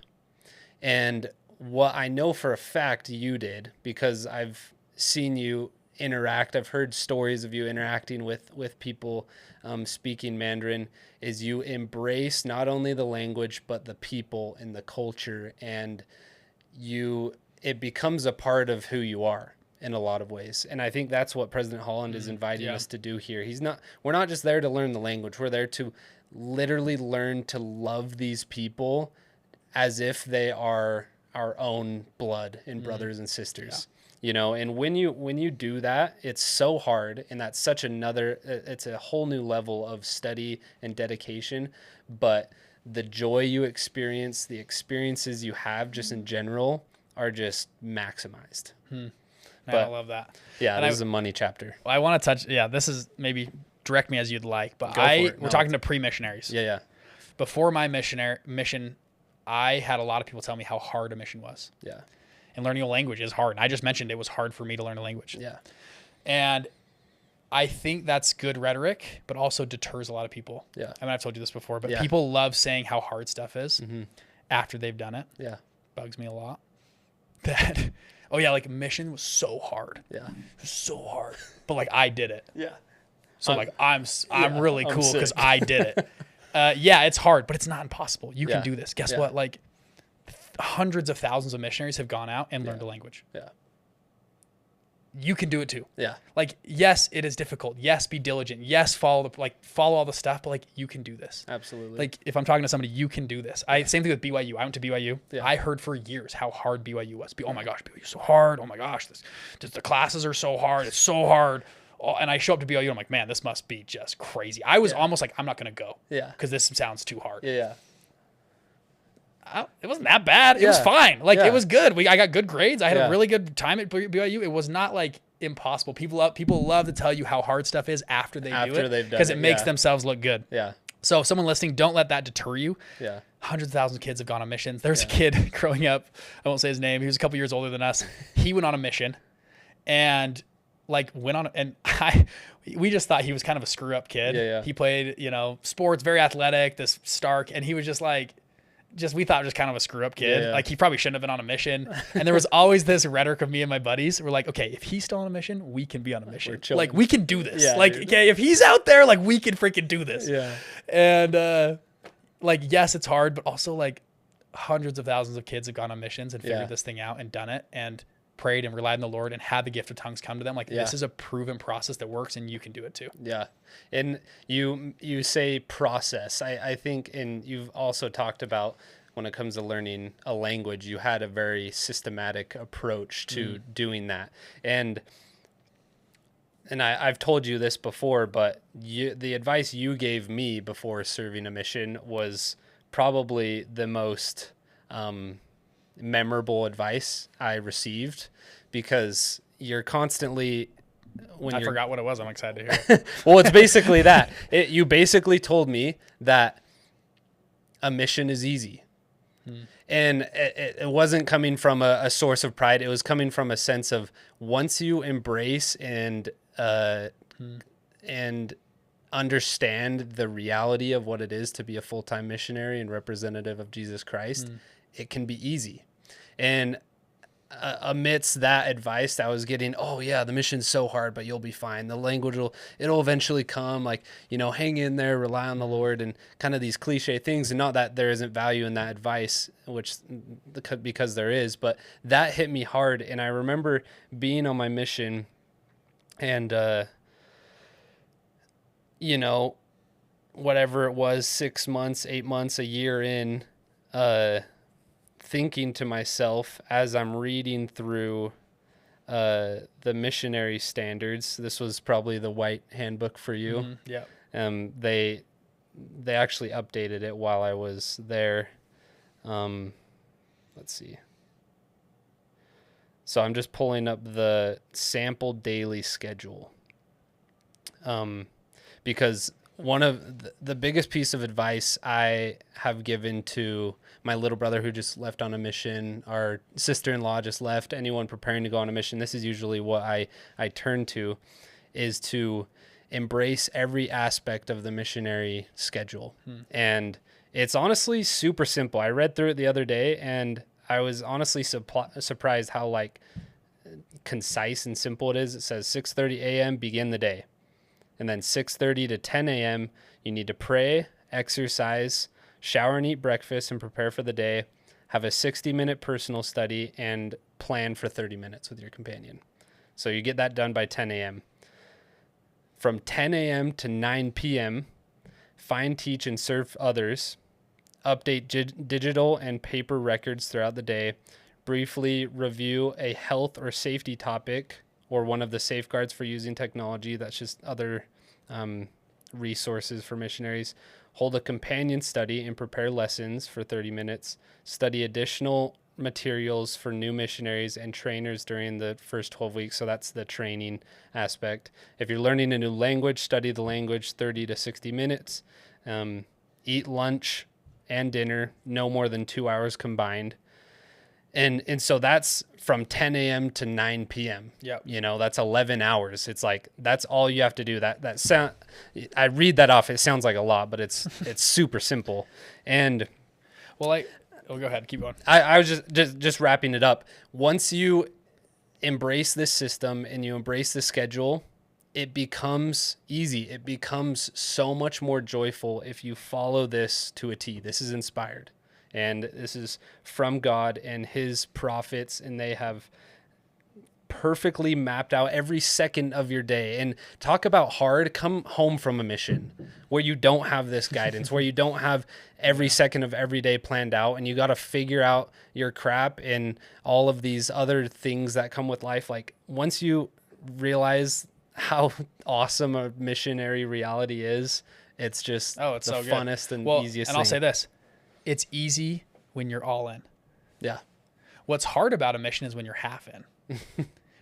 S2: And what I know for a fact you did, because I've seen you interact, I've heard stories of you interacting with people speaking Mandarin, is you embrace not only the language, but the people and the culture, and it becomes a part of who you are in a lot of ways. And I think that's what President Holland is inviting us to do here. We're not just there to learn the language. We're there to literally learn to love these people as if they are our own blood and brothers and sisters, and when you do that, it's so hard, and that's it's a whole new level of study and dedication, but the joy you experience, the experiences you have just in general are just maximized.
S1: But I love that.
S2: Yeah. And this is a money chapter.
S1: Well, I want to touch, this is maybe direct me as you'd like, but we're talking to pre-missionaries.
S2: Yeah.
S1: Before my mission, I had a lot of people tell me how hard a mission was. Yeah. And learning a language is hard. And I just mentioned it was hard for me to learn a language. Yeah. And I think that's good rhetoric, but also deters a lot of people. Yeah. I mean, I've told you this before, but people love saying how hard stuff is after they've done it. Yeah. Bugs me a lot. That, like mission was so hard. Yeah. It was so hard. But like I did it. Yeah. So I'm really cool because I did it. It's hard, but it's not impossible. You can do this. Guess what? Like hundreds of thousands of missionaries have gone out and learned a language. Yeah. You can do it too. Yeah. Like, yes, it is difficult. Yes, be diligent. Yes, follow all the stuff, but like you can do this. Absolutely. Like if I'm talking to somebody, you can do this. Same thing with BYU. I went to BYU. Yeah. I heard for years how hard BYU was. Oh my gosh, BYU is so hard. Oh my gosh, the classes are so hard. It's so hard. And I show up to BYU and I'm like, man, this must be just crazy. I was almost like, I'm not going to go. Yeah. Because this sounds too hard. Yeah. It wasn't that bad. It was fine. Like it was good. I got good grades. I had a really good time at BYU. It was not like impossible. People love to tell you how hard stuff is after they do it because it makes themselves look good. Yeah. So someone listening, don't let that deter you. Yeah. Hundreds of thousands of kids have gone on missions. There's a kid growing up. I won't say his name. He was a couple years older than us. He went on a mission and we just thought he was kind of a screw up kid. Yeah. He played, sports, very athletic, this Stark, and he was we thought just kind of a screw up kid. Yeah. Like he probably shouldn't have been on a mission. And there was always this rhetoric of me and my buddies. We're like, okay, if he's still on a mission, we can be on a mission. Like we can do this. Yeah, okay, if he's out there, like we can freaking do this. Yeah. And yes, it's hard, but also like hundreds of thousands of kids have gone on missions and figured this thing out and done it. And prayed and relied on the Lord and had the gift of tongues come to them. Like this is a proven process that works, and you can do it too.
S2: Yeah. And you say process. I think, and you've also talked about when it comes to learning a language, you had a very systematic approach to doing that. And I've told you this before, but the advice you gave me before serving a mission was probably the most memorable advice I received, because you're constantly...
S1: I forgot what it was. I'm excited to hear it.
S2: Well, it's basically that. You basically told me that a mission is easy. And it wasn't coming from a source of pride. It was coming from a sense of, once you embrace and understand the reality of what it is to be a full-time missionary and representative of Jesus Christ, it can be easy. And amidst that advice that I was getting, oh yeah, the mission's so hard, but you'll be fine. The language it'll eventually come, like, hang in there, rely on the Lord, and kind of these cliche things. And not that there isn't value in that advice, because there is, but that hit me hard. And I remember being on my mission and, whatever it was, 6 months, 8 months, a year in, thinking to myself as I'm reading through the missionary standards. This was probably the white handbook for you.
S1: Yeah.
S2: They actually updated it while I was there. Let's see. So I'm just pulling up the sample daily schedule. Because one of the biggest piece of advice I have given to my little brother who just left on a mission, our sister-in-law just left, anyone preparing to go on a mission, this is usually what I turn to, is to embrace every aspect of the missionary schedule. And it's honestly super simple. I read through it the other day, and I was honestly surprised how concise and simple it is. It says 6:30 a.m. begin the day. And then 6:30 to 10 a.m., you need to pray, exercise, shower and eat breakfast, and prepare for the day. Have a 60-minute personal study and plan for 30 minutes with your companion. So you get that done by 10 a.m. From 10 a.m. to 9 p.m., find, teach, and serve others. Update digital and paper records throughout the day. Briefly review a health or safety topic or one of the safeguards for using technology. That's just other resources for missionaries. Hold a companion study and prepare lessons for 30 minutes. Study additional materials for new missionaries and trainers during the first 12 weeks. So that's the training aspect. If you're learning a new language, study the language 30 to 60 minutes. Eat lunch and dinner, no more than 2 hours combined. And so that's from 10 a.m. to 9 p.m.
S1: Yep.
S2: That's 11 hours. It's like, that's all you have to do. I read that off. It sounds like a lot, but it's super simple. And
S1: go ahead, keep going.
S2: I was just wrapping it up. Once you embrace this system and you embrace the schedule, it becomes easy. It becomes so much more joyful if you follow this to a T. This is inspired. And this is from God and his prophets, and they have perfectly mapped out every second of your day. And talk about hard. Come home from a mission where you don't have this guidance, where you don't have every second of every day planned out, and you got to figure out your crap and all of these other things that come with life. Like, once you realize how awesome a missionary reality is, it's just the funnest and easiest thing.
S1: And I'll say this. It's easy when you're all in.
S2: Yeah.
S1: What's hard about a mission is when you're half in.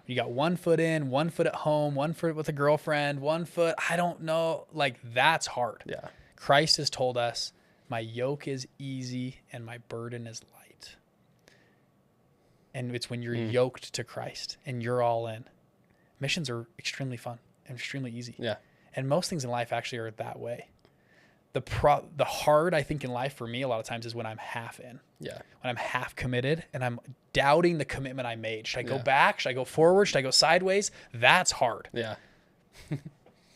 S1: You got 1 foot in, 1 foot at home, 1 foot with a girlfriend, 1 foot, I don't know. Like, that's hard.
S2: Yeah.
S1: Christ has told us, my yoke is easy and my burden is light. And it's when you're yoked to Christ and you're all in. Missions are extremely fun and extremely easy.
S2: Yeah.
S1: And most things in life actually are that way. The hard, I think, in life for me a lot of times is when I'm half in.
S2: Yeah. When
S1: I'm half committed and I'm doubting the commitment I made. Should I go back? Should I go forward? Should I go sideways? That's hard.
S2: Yeah.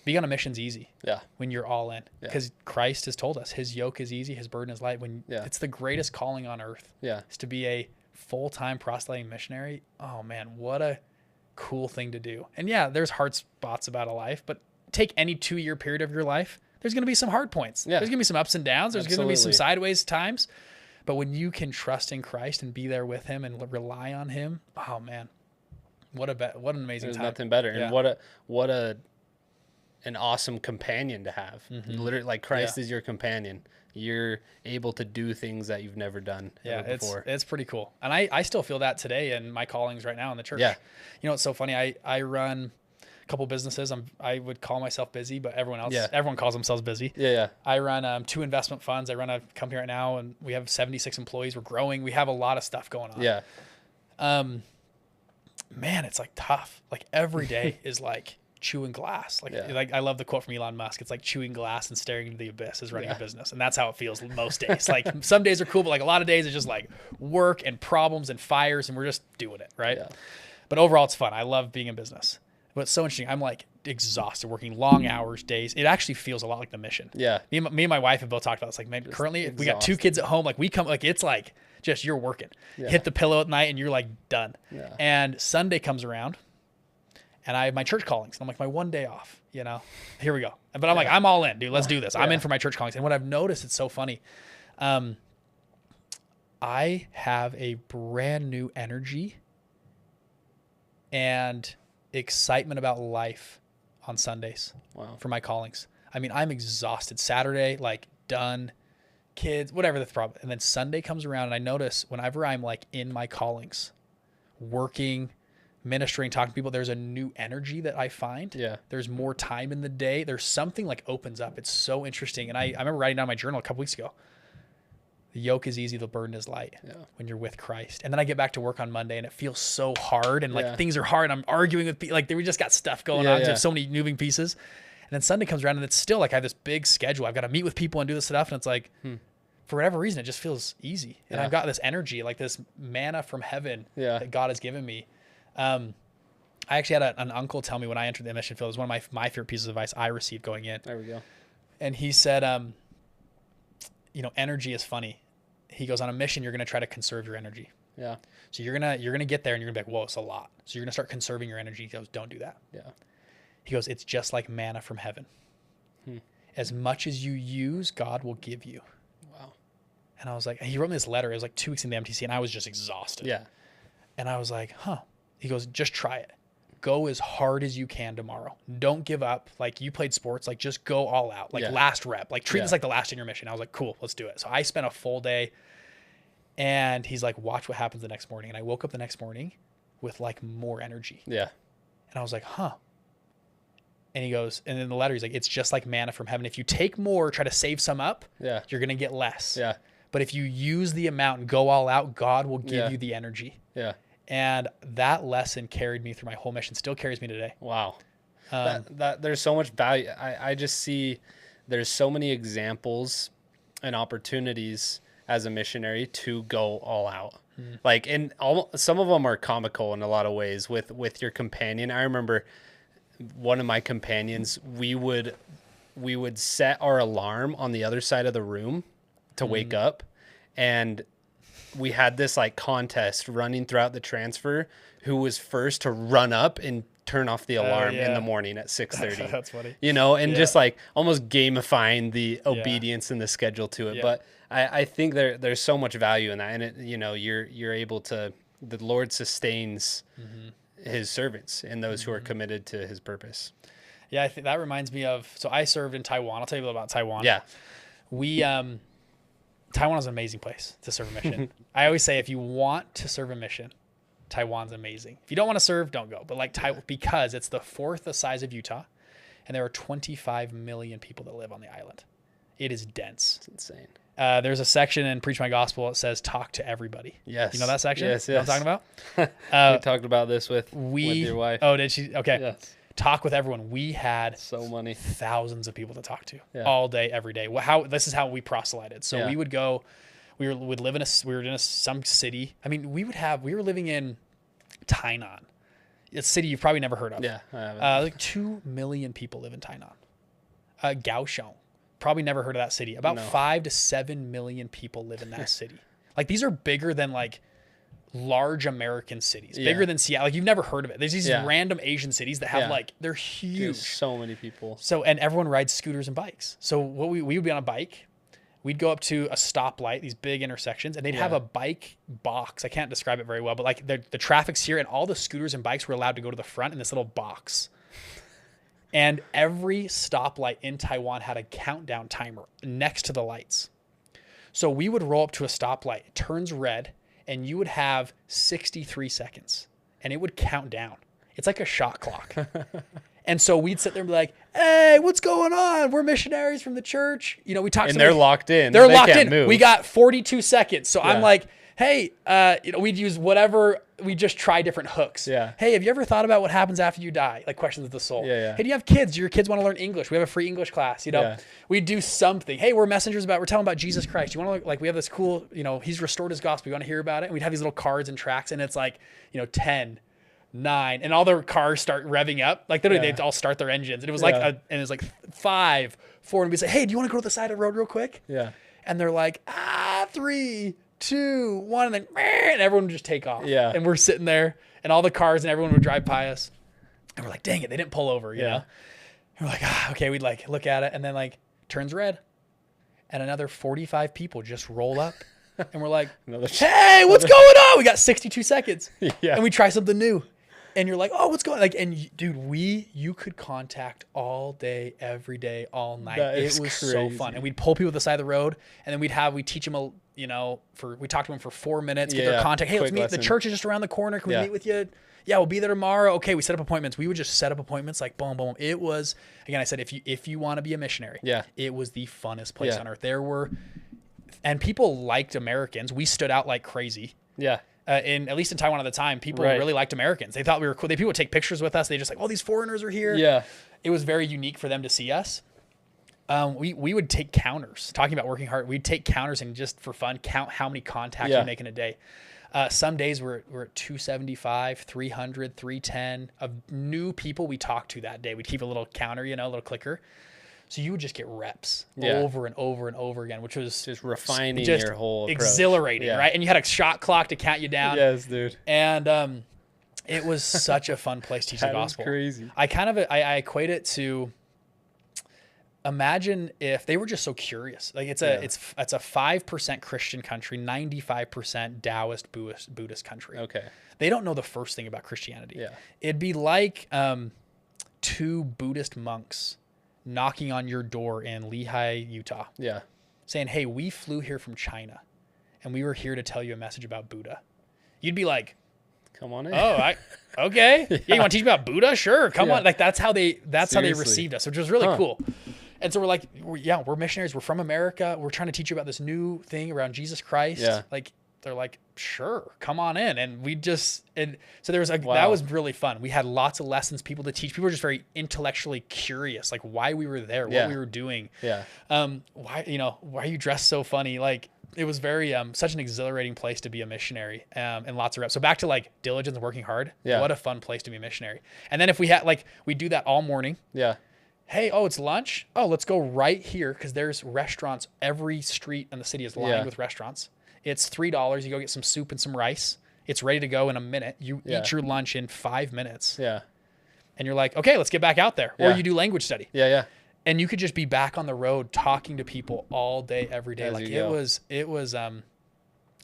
S1: Being on a mission's easy.
S2: Yeah.
S1: When you're all in. Because Christ has told us his yoke is easy, his burden is light. It's the greatest calling on earth.
S2: Yeah.
S1: Is to be a full-time proselyting missionary. Oh man, what a cool thing to do. And yeah, there's hard spots about a life, but take any 2-year period of your life, there's going to be some hard points. Yeah. There's going to be some ups and downs. There's going to be some sideways times. But when you can trust in Christ and be there with him and rely on him, oh man, what an amazing
S2: There's
S1: time.
S2: Nothing better. Yeah. And what an awesome companion to have. Literally, like Christ is your companion. You're able to do things that you've never done before.
S1: It's pretty cool. And I still feel that today in my callings right now in the church. Yeah. You know, it's so funny. I run a couple businesses. I would call myself busy, but everyone calls themselves busy.
S2: Yeah.
S1: I run 2 investment funds. I run a company right now, and we have 76 employees. We're growing. We have a lot of stuff going on.
S2: Yeah.
S1: Man, it's like tough. Like every day is like chewing glass. Like I love the quote from Elon Musk. It's like chewing glass and staring into the abyss is running a business. And that's how it feels most days. Like some days are cool, but like a lot of days it's just like work and problems and fires and we're just doing it. Right. Yeah. But overall it's fun. I love being in business, but it's so interesting. I'm like exhausted working long hours, days. It actually feels a lot like the mission.
S2: Yeah.
S1: Me and my wife have both talked about this. Like, man, just currently exhausted. We got 2 kids at home. Like we come, like, it's like just, you're working, hit the pillow at night and you're like done. Yeah. And Sunday comes around and I have my church callings. And I'm like, my one day off, you know, here we go. But I'm like, I'm all in, dude. Let's do this. I'm in for my church callings. And what I've noticed, it's so funny. I have a brand new energy and excitement about life on Sundays for my callings. I mean, I'm exhausted. Saturday, like done, kids, whatever the problem. And then Sunday comes around and I notice whenever I'm like in my callings, working, ministering, talking to people, there's a new energy that I find. Yeah. There's more time in the day. There's something like opens up. It's so interesting. And I remember writing down my journal a couple weeks ago. The yoke is easy, the burden is light when you're with Christ. And then I get back to work on Monday and it feels so hard and like things are hard. I'm arguing with people. Like we just got stuff going on. There's so many moving pieces. And then Sunday comes around and it's still like I have this big schedule. I've got to meet with people and do this stuff. And it's like, for whatever reason, it just feels easy. And I've got this energy, like this manna from heaven that God has given me. I actually had an uncle tell me when I entered the mission field, it was one of my favorite pieces of advice I received going in.
S2: There we go.
S1: And he said, energy is funny. He goes, on a mission, you're going to try to conserve your energy. Yeah. So you're going to get there and you're going to be like, whoa, it's a lot. So you're going to start conserving your energy. He goes, don't do that. Yeah. He goes, it's just like manna from heaven. As much as you use, God will give you. Wow. And I was like, he wrote me this letter. It was like 2 weeks in the MTC and I was just exhausted. Yeah. And I was like, He goes, just try it. Go as hard as you can tomorrow. Don't give up. Like you played sports, like just go all out. Like last rep. Like treat this like the last in your mission. I was like, cool, let's do it. So I spent a full day and he's like, watch what happens the next morning. And I woke up the next morning with like more energy. Yeah. And I was like, And he goes, and in the letter, he's like, it's just like manna from heaven. If you take more, try to save some up, you're going to get less. Yeah. But if you use the amount and go all out, God will give you the energy. Yeah. And that lesson carried me through my whole mission, still carries me today. Wow.
S2: That there's so much value. I just see there's so many examples and opportunities as a missionary to go all out. Like, and some of them are comical in a lot of ways with your companion. I remember one of my companions, we would set our alarm on the other side of the room to wake up, and we had this like contest running throughout the transfer who was first to run up and turn off the alarm in the morning at 6:30.
S1: That's funny.
S2: And just like almost gamifying the obedience and the schedule to it. But I think there's so much value in that. And it, you're able to, the Lord sustains his servants and those who are committed to his purpose.
S1: Yeah. I think that reminds me of, so I served in Taiwan. I'll tell you a little about Taiwan. Yeah. Taiwan is an amazing place to serve a mission. I always say if you want to serve a mission, Taiwan's amazing. If you don't want to serve, don't go. But like because it's the 4th the size of Utah, and there are 25 million people that live on the island. It is dense.
S2: It's insane.
S1: There's a section in Preach My Gospel that says talk to everybody. Yes. You know that section?
S2: Yes.
S1: You know what I'm talking about?
S2: We talked about this with your wife.
S1: Oh, did she? Okay. Yes. Talk with everyone. We had
S2: so many
S1: thousands of people to talk to all day, every day. This is how we proselyted. So we would go, we were in some city. I mean, we were living in Tainan. It's a city you've probably never heard of.
S2: Yeah. I haven't.
S1: Like 2 million people live in Tainan. Kaohsiung. Probably never heard of that city. About 5 to 7 million people live in that city. Like these are bigger than like large American cities, bigger than Seattle. Like you've never heard of it. There's these random Asian cities that have like, they're huge.
S2: There's so many people.
S1: So, and everyone rides scooters and bikes. So what we would be on a bike. We'd go up to a stoplight, these big intersections, and they'd have a bike box. I can't describe it very well, but like the traffic's here, and all the scooters and bikes were allowed to go to the front in this little box. And every stoplight in Taiwan had a countdown timer next to the lights. So we would roll up to a stoplight, it turns red, and you would have 63 seconds, and it would count down. It's like a shot clock. And so we'd sit there and be like, hey, what's going on? We're missionaries from the church. You know, we talked to
S2: And they're locked in.
S1: They're
S2: They
S1: locked
S2: can't
S1: in.
S2: move.
S1: We got 42 seconds. So I'm like, hey, you know, we'd use whatever. We just try different hooks.
S2: Yeah.
S1: Hey, have you ever thought about what happens after you die? Like questions of the soul.
S2: Yeah.
S1: Hey, do you have kids? Do your kids want to learn English? We have a free English class. You know, we'd do something. Hey, we're messengers we're telling about Jesus Christ. You want to, like, we have this cool, you know, he's restored his gospel. You want to hear about it? And we'd have these little cards and tracks, and it's like, you know, 10, 9, and all their cars start revving up. Like literally, they'd all start their engines. And it was like, and it was like 5, 4, and we'd say, hey, do you want to go to the side of the road real quick?
S2: Yeah.
S1: And they're like, 3, 2, 1, and then and everyone would just take off.
S2: Yeah.
S1: And we're sitting there, and all the cars and everyone would drive by us, and we're like, dang it, they didn't pull over, you know? And we're like, okay, we'd like look at it, and then like turns red, and another 45 people just roll up, and we're like, hey, what's going on? We got 62 seconds, and we try something new. And you're like, oh, what's going on? Like, and dude, you could contact all day, every day, all night. It was so fun. And we'd pull people to the side of the road, and then we teach them we talk to them for 4 minutes, get their contact. Hey, let's meet. The church is just around the corner. Can we meet with you? Yeah, we'll be there tomorrow. Okay, we set up appointments. We would just set up appointments like boom, boom. It was, again, I said, if you want to be a missionary, it was the funnest place on earth. And people liked Americans. We stood out like crazy. Yeah. At least in Taiwan at the time, people really liked Americans. They thought we were cool. People would take pictures with us. They just like, oh, these foreigners are here. Yeah. It was very unique for them to see us. We would take counters. Talking about working hard, we'd take counters and just for fun, count how many contacts we make in a day. Some days we're at 275, 300, 310 of new people we talked to that day. We'd keep a little counter, a little clicker. So you would just get reps over and over and over again, which was
S2: just refining your whole approach.
S1: Exhilarating, right? And you had a shot clock to count you down.
S2: Yes, dude.
S1: And it was such a fun place to teach the gospel.
S2: That is crazy.
S1: I equate it to, imagine if they were just so curious. Like it's a 5% Christian country, 95% Taoist Buddhist country.
S2: Okay.
S1: They don't know the first thing about Christianity.
S2: Yeah.
S1: It'd be like 2 Buddhist monks knocking on your door in Lehi, Utah. Yeah. Saying, hey, we flew here from China and we were here to tell you a message about Buddha. You'd be like, come on in. Oh, okay. Yeah, you want to teach me about Buddha? Sure. Come on. Like that's how they received us, which was really cool. And so we're like, we're missionaries. We're from America. We're trying to teach you about this new thing around Jesus Christ. Yeah. Like, they're like, sure, come on in. And so there was that was really fun. We had lots of lessons, people to teach. People were just very intellectually curious, like why we were there, what we were doing. Yeah. Why are you dressed so funny? Like it was very, such an exhilarating place to be a missionary, and lots of reps. So back to like diligence and working hard. Yeah. What a fun place to be a missionary. And then if we had we do that all morning. Yeah. Hey, it's lunch. Oh, let's go right here. 'Cause there's restaurants. Every street in the city is lined with restaurants. It's $3. You go get some soup and some rice. It's ready to go in a minute. You eat your lunch in 5 minutes. Yeah. And you're like, okay, let's get back out there. Or you do language study. Yeah, yeah. And you could just be back on the road talking to people all day, every day. It was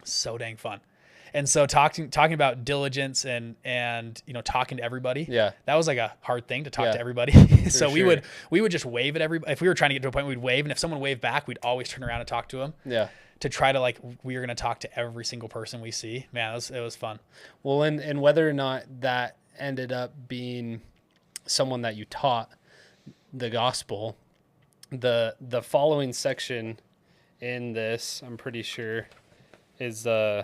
S1: so dang fun. And so talking about diligence and talking to everybody. Yeah. That was like a hard thing to talk to everybody. So we would just wave at everybody. If we were trying to get to a point, we'd wave, and if someone waved back, we'd always turn around and talk to them. Yeah. To try to we were going to talk to every single person we see. Man, it was fun.
S2: Well, and whether or not that ended up being someone that you taught the gospel, the following section in this, I'm pretty sure, is I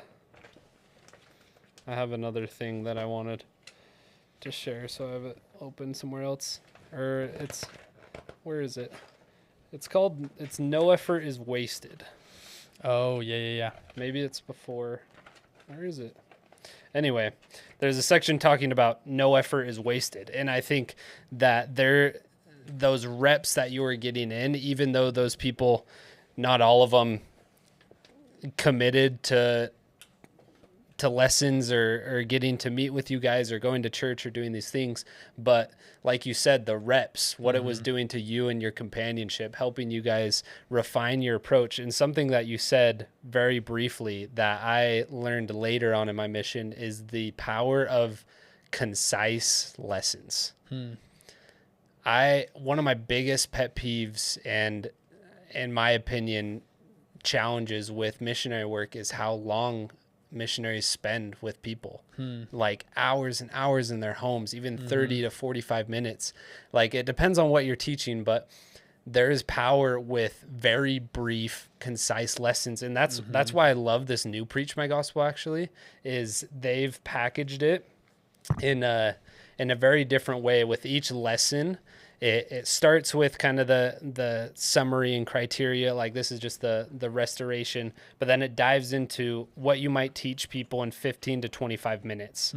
S2: have another thing that I wanted to share, so I have it open somewhere else. Or where is it? It's No Effort is Wasted.
S1: Oh, yeah.
S2: Maybe it's before. Where is it? Anyway, there's a section talking about no effort is wasted. And I think that those reps that you were getting in, even though those people, not all of them committed to to lessons or getting to meet with you guys or going to church or doing these things. But like you said, the reps, what it was doing to you and your companionship, helping you guys refine your approach. And something that you said very briefly that I learned later on in my mission is the power of concise lessons. One of my biggest pet peeves and, in my opinion, challenges with missionary work is how long missionaries spend with people, like hours and hours in their homes, even 30 to 45 minutes. Like, it depends on what you're teaching, but there is power with very brief, concise lessons. And that's why I love this new Preach My Gospel, actually, is they've packaged it in a very different way. With each lesson, it starts with kind of the summary and criteria, like this is just the restoration, but then it dives into what you might teach people in 15 to 25 minutes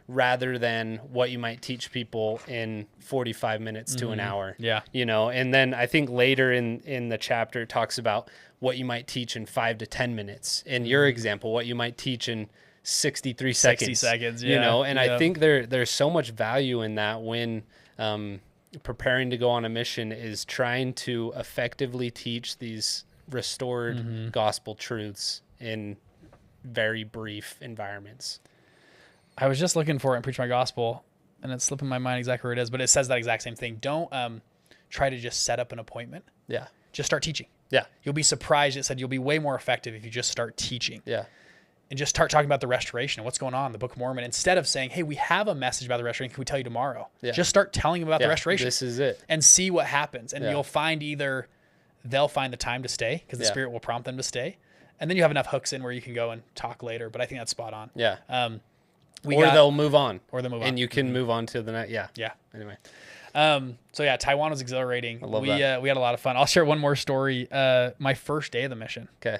S2: rather than what you might teach people in 45 minutes to an hour. Yeah. You know, and then I think later in the chapter it talks about what you might teach in 5 to 10 minutes. In your example, what you might teach in 63 seconds. 60
S1: seconds, yeah.
S2: You know, and I think there's so much value in that when preparing to go on a mission is trying to effectively teach these restored gospel truths in very brief environments.
S1: I was just looking for it in Preach My Gospel, and it's slipping my mind exactly where it is, but it says that exact same thing. Don't try to just set up an appointment.
S2: Yeah.
S1: Just start teaching.
S2: Yeah.
S1: You'll be surprised. It said you'll be way more effective if you just start teaching.
S2: Yeah.
S1: And just start talking about the restoration and what's going on in the Book of Mormon, instead of saying, hey, we have a message about the restoration. Can we tell you tomorrow? Yeah. Just start telling them about the restoration.
S2: This is it.
S1: And see what happens. And you'll find either they'll find the time to stay because the Spirit will prompt them to stay. And then you have enough hooks in where you can go and talk later. But I think that's spot on.
S2: Yeah. They'll move on.
S1: Or they'll move on.
S2: And you can move on to the next. Yeah.
S1: Yeah.
S2: Anyway.
S1: So yeah, Taiwan was exhilarating.
S2: I love that.
S1: We had a lot of fun. I'll share one more story. My first day of the mission.
S2: Okay.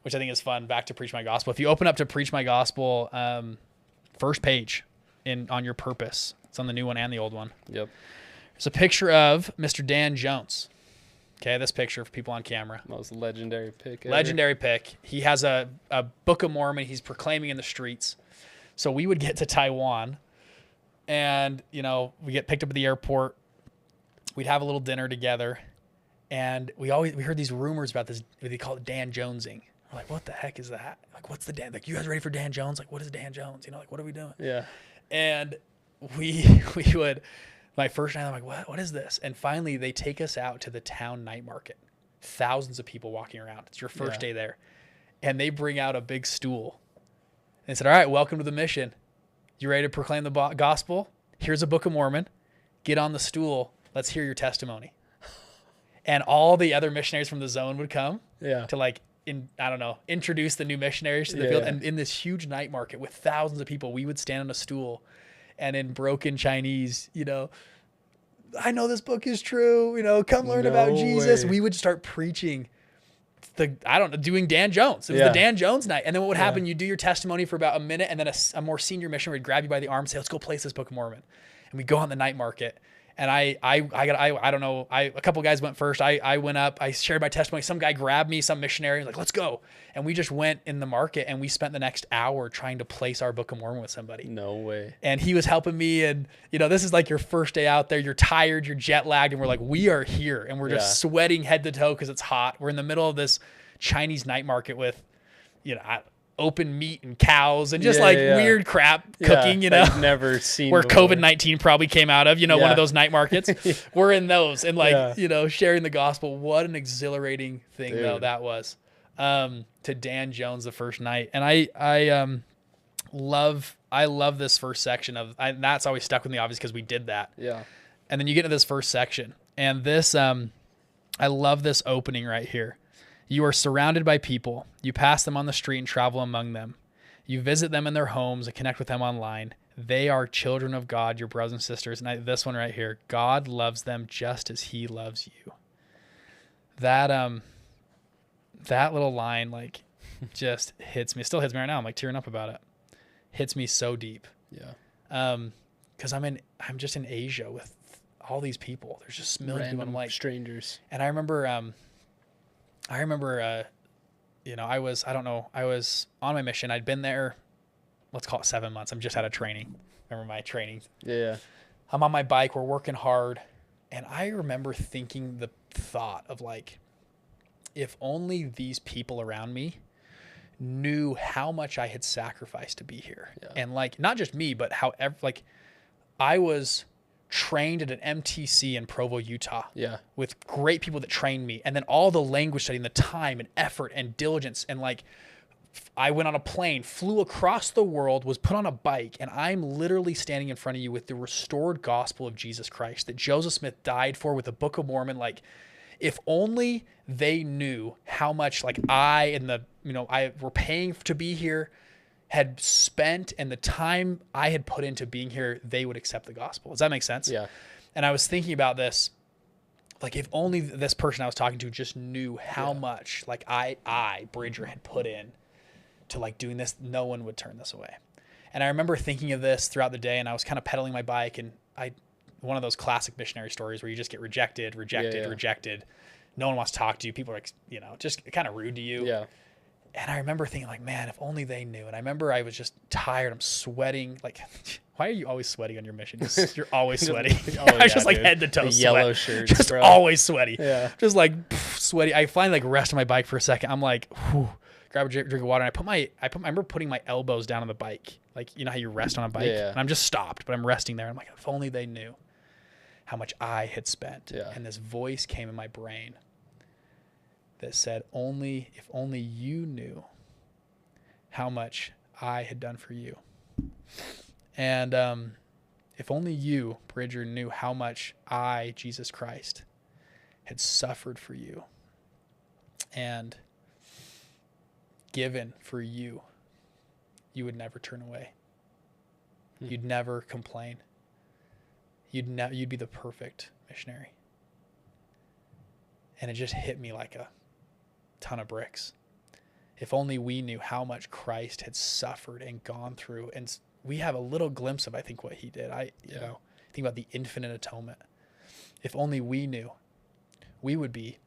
S1: Which I think is fun. Back to Preach My Gospel. If you open up to Preach My Gospel, first page on your purpose. It's on the new one and the old one.
S2: Yep.
S1: There's a picture of Mr. Dan Jones. Okay, this picture for people on camera.
S2: Most legendary pick ever.
S1: Legendary pick. He has a Book of Mormon he's proclaiming in the streets. So we would get to Taiwan, and we get picked up at the airport. We'd have a little dinner together, and we heard these rumors about this. They call it Dan Jonesing. We're like, what the heck is that? Like, what's the Dan? Like, you guys ready for Dan Jones? Like, what is Dan Jones? Like, what are we doing?
S2: Yeah.
S1: And we would, my first night, I'm like, what is this? And finally, they take us out to the town night market. Thousands of people walking around. It's your first day there. And they bring out a big stool. And they said, all right, welcome to the mission. You ready to proclaim the gospel? Here's a Book of Mormon. Get on the stool. Let's hear your testimony. And all the other missionaries from the zone would come to introduce the new missionaries to the field. And in this huge night market with thousands of people, we would stand on a stool and in broken Chinese, I know this book is true, come learn about Jesus. We would start preaching doing Dan Jones. It was the Dan Jones night. And then what would happen, you do your testimony for about a minute, and then a more senior missionary would grab you by the arm and say, let's go place this Book of Mormon. And we go on the night market. And a couple guys went first. I went up, I shared my testimony. Some guy grabbed me, some missionary, like, let's go. And we just went in the market, and we spent the next hour trying to place our Book of Mormon with somebody.
S2: No way.
S1: And he was helping me. And, this is like your first day out there. You're tired, you're jet lagged. And we're like, we are here. And we're just sweating head to toe because it's hot. We're in the middle of this Chinese night market with, open meat and cows and just weird crap cooking,
S2: I've never seen
S1: where
S2: before.
S1: COVID-19 probably came out of, one of those night markets. We're in those and sharing the gospel. What an exhilarating thing though that was, to Dan Jones the first night. And I love this first section and that's always stuck with me, obviously, because we did that.
S2: Yeah.
S1: And then you get into this first section, and this, I love this opening right here. You are surrounded by people. You pass them on the street and travel among them. You visit them in their homes and connect with them online. They are children of God, your brothers and sisters. And this one right here, God loves them just as he loves you. That little line, just hits me. It still hits me right now. I'm tearing up about it. Hits me so deep.
S2: Yeah.
S1: Because I'm just in Asia with all these people. There's just millions of people. I'm
S2: strangers.
S1: And I remember, I was on my mission. I'd been there let's call it 7 months. I'm just out of training. Remember my training?
S2: Yeah.
S1: I'm on my bike. We're working hard. And I remember thinking the thought of like, if only these people around me knew how much I had sacrificed to be here. Yeah. And like, not just me, but however, like I was trained at an MTC in Provo, Utah.
S2: Yeah.
S1: With great people that trained me. And then all the language study and the time and effort and diligence. And like, I went on a plane, flew across the world, was put on a bike, and I'm literally standing in front of you with the restored gospel of Jesus Christ that Joseph Smith died for, with the Book of Mormon. Like, if only they knew how much like I and I were paying to be here, had spent, and the time I had put into being here, they would accept the gospel. Does that make sense?
S2: Yeah.
S1: And I was thinking about this, like if only this person I was talking to just knew how much like I, Bridger, had put in to like doing this, no one would turn this away. And I remember thinking of this throughout the day, and I was kind of pedaling my bike, and one of those classic missionary stories where you just get rejected. No one wants to talk to you. People are like, just kind of rude to you.
S2: Yeah. And
S1: I remember thinking like, man, if only they knew. And I remember I was just tired. I'm sweating. Like, why are you always sweating on your mission? You're always sweaty. I was just like head to toe sweat.
S2: Yellow shirts,
S1: just
S2: bro.
S1: Always sweaty.
S2: Yeah.
S1: Just like sweaty. I finally like rest on my bike for a second. I'm like, whew. Grab a drink of water, and I remember putting my elbows down on the bike. Like, you know how you rest on a bike?
S2: Yeah.
S1: And I'm just stopped, but I'm resting there. I'm like, if only they knew how much I had spent.
S2: Yeah.
S1: And this voice came in my brain that said, if only you knew how much I had done for you. And if only you, Bridger, knew how much I, Jesus Christ, had suffered for you. And given for you, you would never turn away. You'd never complain. You'd be the perfect missionary. And it just hit me like a ton of bricks. If only we knew how much Christ had suffered and gone through, and we have a little glimpse of, I think, what he did. Think about the infinite atonement. If only we knew, we would be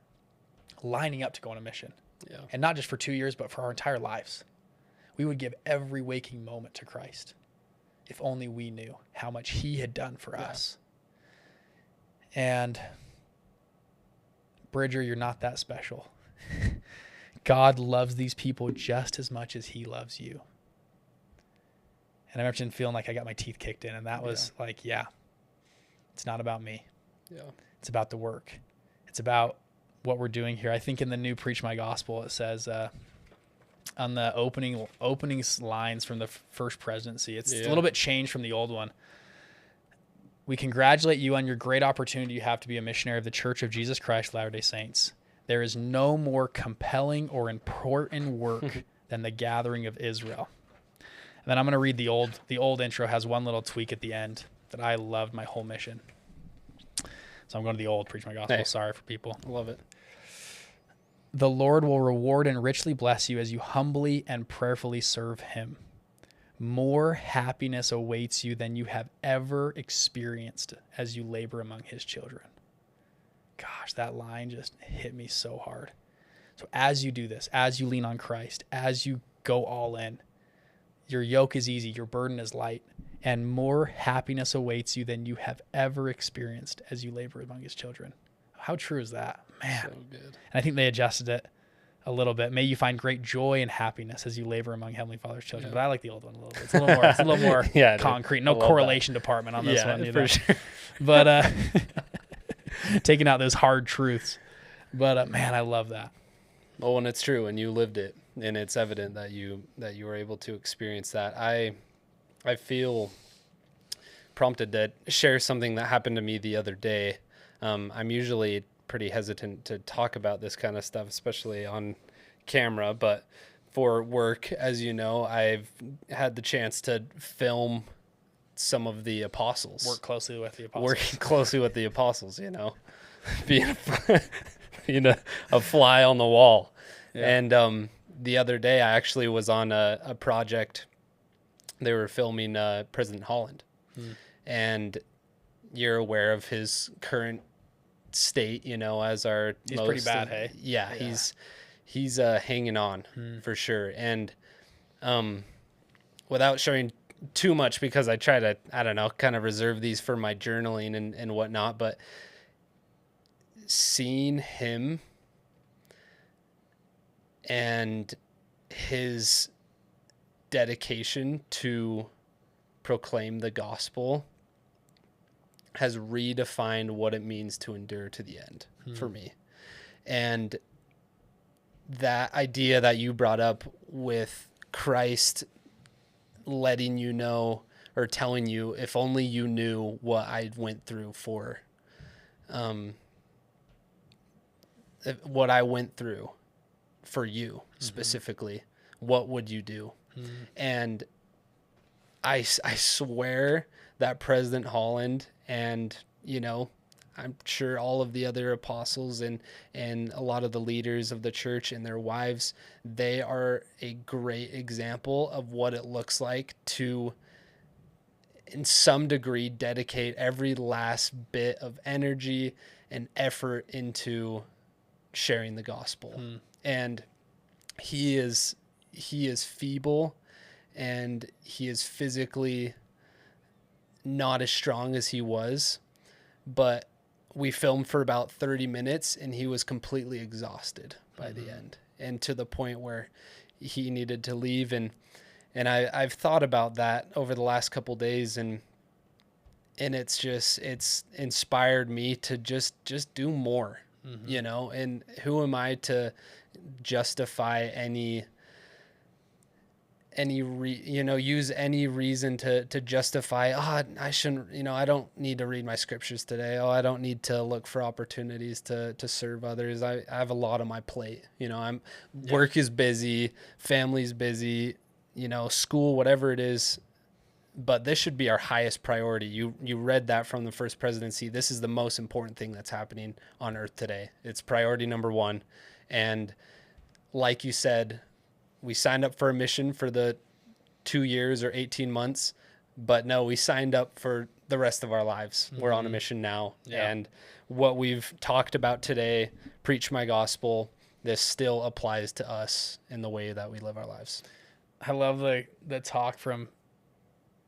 S1: lining up to go on a mission.
S2: Yeah.
S1: And not just for 2 years, but for our entire lives. We would give every waking moment to Christ. If only we knew how much he had done for us. And Bridger, you're not that special. God loves these people just as much as he loves you. And I remember feeling like I got my teeth kicked in, and that was it's not about me.
S2: Yeah.
S1: It's about the work. It's about what we're doing here. I think in the new Preach My Gospel, it says on the opening lines from the first presidency, it's a little bit changed from the old one. We congratulate you on your great opportunity you have to be a missionary of the Church of Jesus Christ of Latter-day Saints. There is no more compelling or important work than the gathering of Israel. And then I'm going to read the old intro. Has one little tweak at the end that I loved my whole mission. So I'm going to the old Preach My Gospel.
S2: Hey.
S1: Sorry for people.
S2: I love it.
S1: The Lord will reward and richly bless you as you humbly and prayerfully serve him. More happiness awaits you than you have ever experienced as you labor among his children. Gosh, that line just hit me so hard. So as you do this, as you lean on Christ, as you go all in, your yoke is easy, your burden is light, and more happiness awaits you than you have ever experienced as you labor among his children. How true is that? Man.
S2: So good.
S1: And I think they adjusted it a little bit. May you find great joy and happiness as you labor among Heavenly Father's children. Yeah. But I like the old one a little bit. It's a little more concrete. No correlation department on this one.
S2: For sure.
S1: But taking out those hard truths. But man, I love that.
S2: Well, and it's true, and you lived it, and it's evident that you were able to experience that. I feel prompted to share something that happened to me the other day. I'm usually pretty hesitant to talk about this kind of stuff, especially on camera, but for work, as you know, I've had the chance to film some of the apostles.
S1: Working closely with the apostles,
S2: being a fly on the wall. Yeah. And the other day I actually was on a project. They were filming President Holland. And you're aware of his current state, as our
S1: he's pretty bad, hey?
S2: Yeah. He's hanging on for sure. And without sharing too much, because I try to, I don't know, kind of reserve these for my journaling and whatnot, but seeing him and his dedication to proclaim the gospel has redefined what it means to endure to the end for me. And that idea that you brought up with Christ letting you know, or telling you, if only you knew what I went through for, what I went through for you specifically, what would you do? And I swear that President Holland and, you know, I'm sure all of the other apostles and a lot of the leaders of the church and their wives, they are a great example of what it looks like to, in some degree, dedicate every last bit of energy and effort into sharing the gospel. And he is feeble, and he is physically not as strong as he was, but we filmed for about 30 minutes and he was completely exhausted by the end, and to the point where he needed to leave. And I've thought about that over the last couple days, and it's inspired me to just do more, you know, and who am I to justify use any reason to justify, I shouldn't, you know, I don't need to read my scriptures today. I don't need to look for opportunities to serve others. I have a lot on my plate. You know, work is busy, family's busy, you know, school, whatever it is. But this should be our highest priority. You read that from the first presidency. This is the most important thing that's happening on earth today. It's priority number one. And like you said, we signed up for a mission for the 2 years or 18 months, but no, we signed up for the rest of our lives. We're on a mission now. Yeah. And what we've talked about today, preach my gospel, this still applies to us in the way that we live our lives.
S1: I love the talk from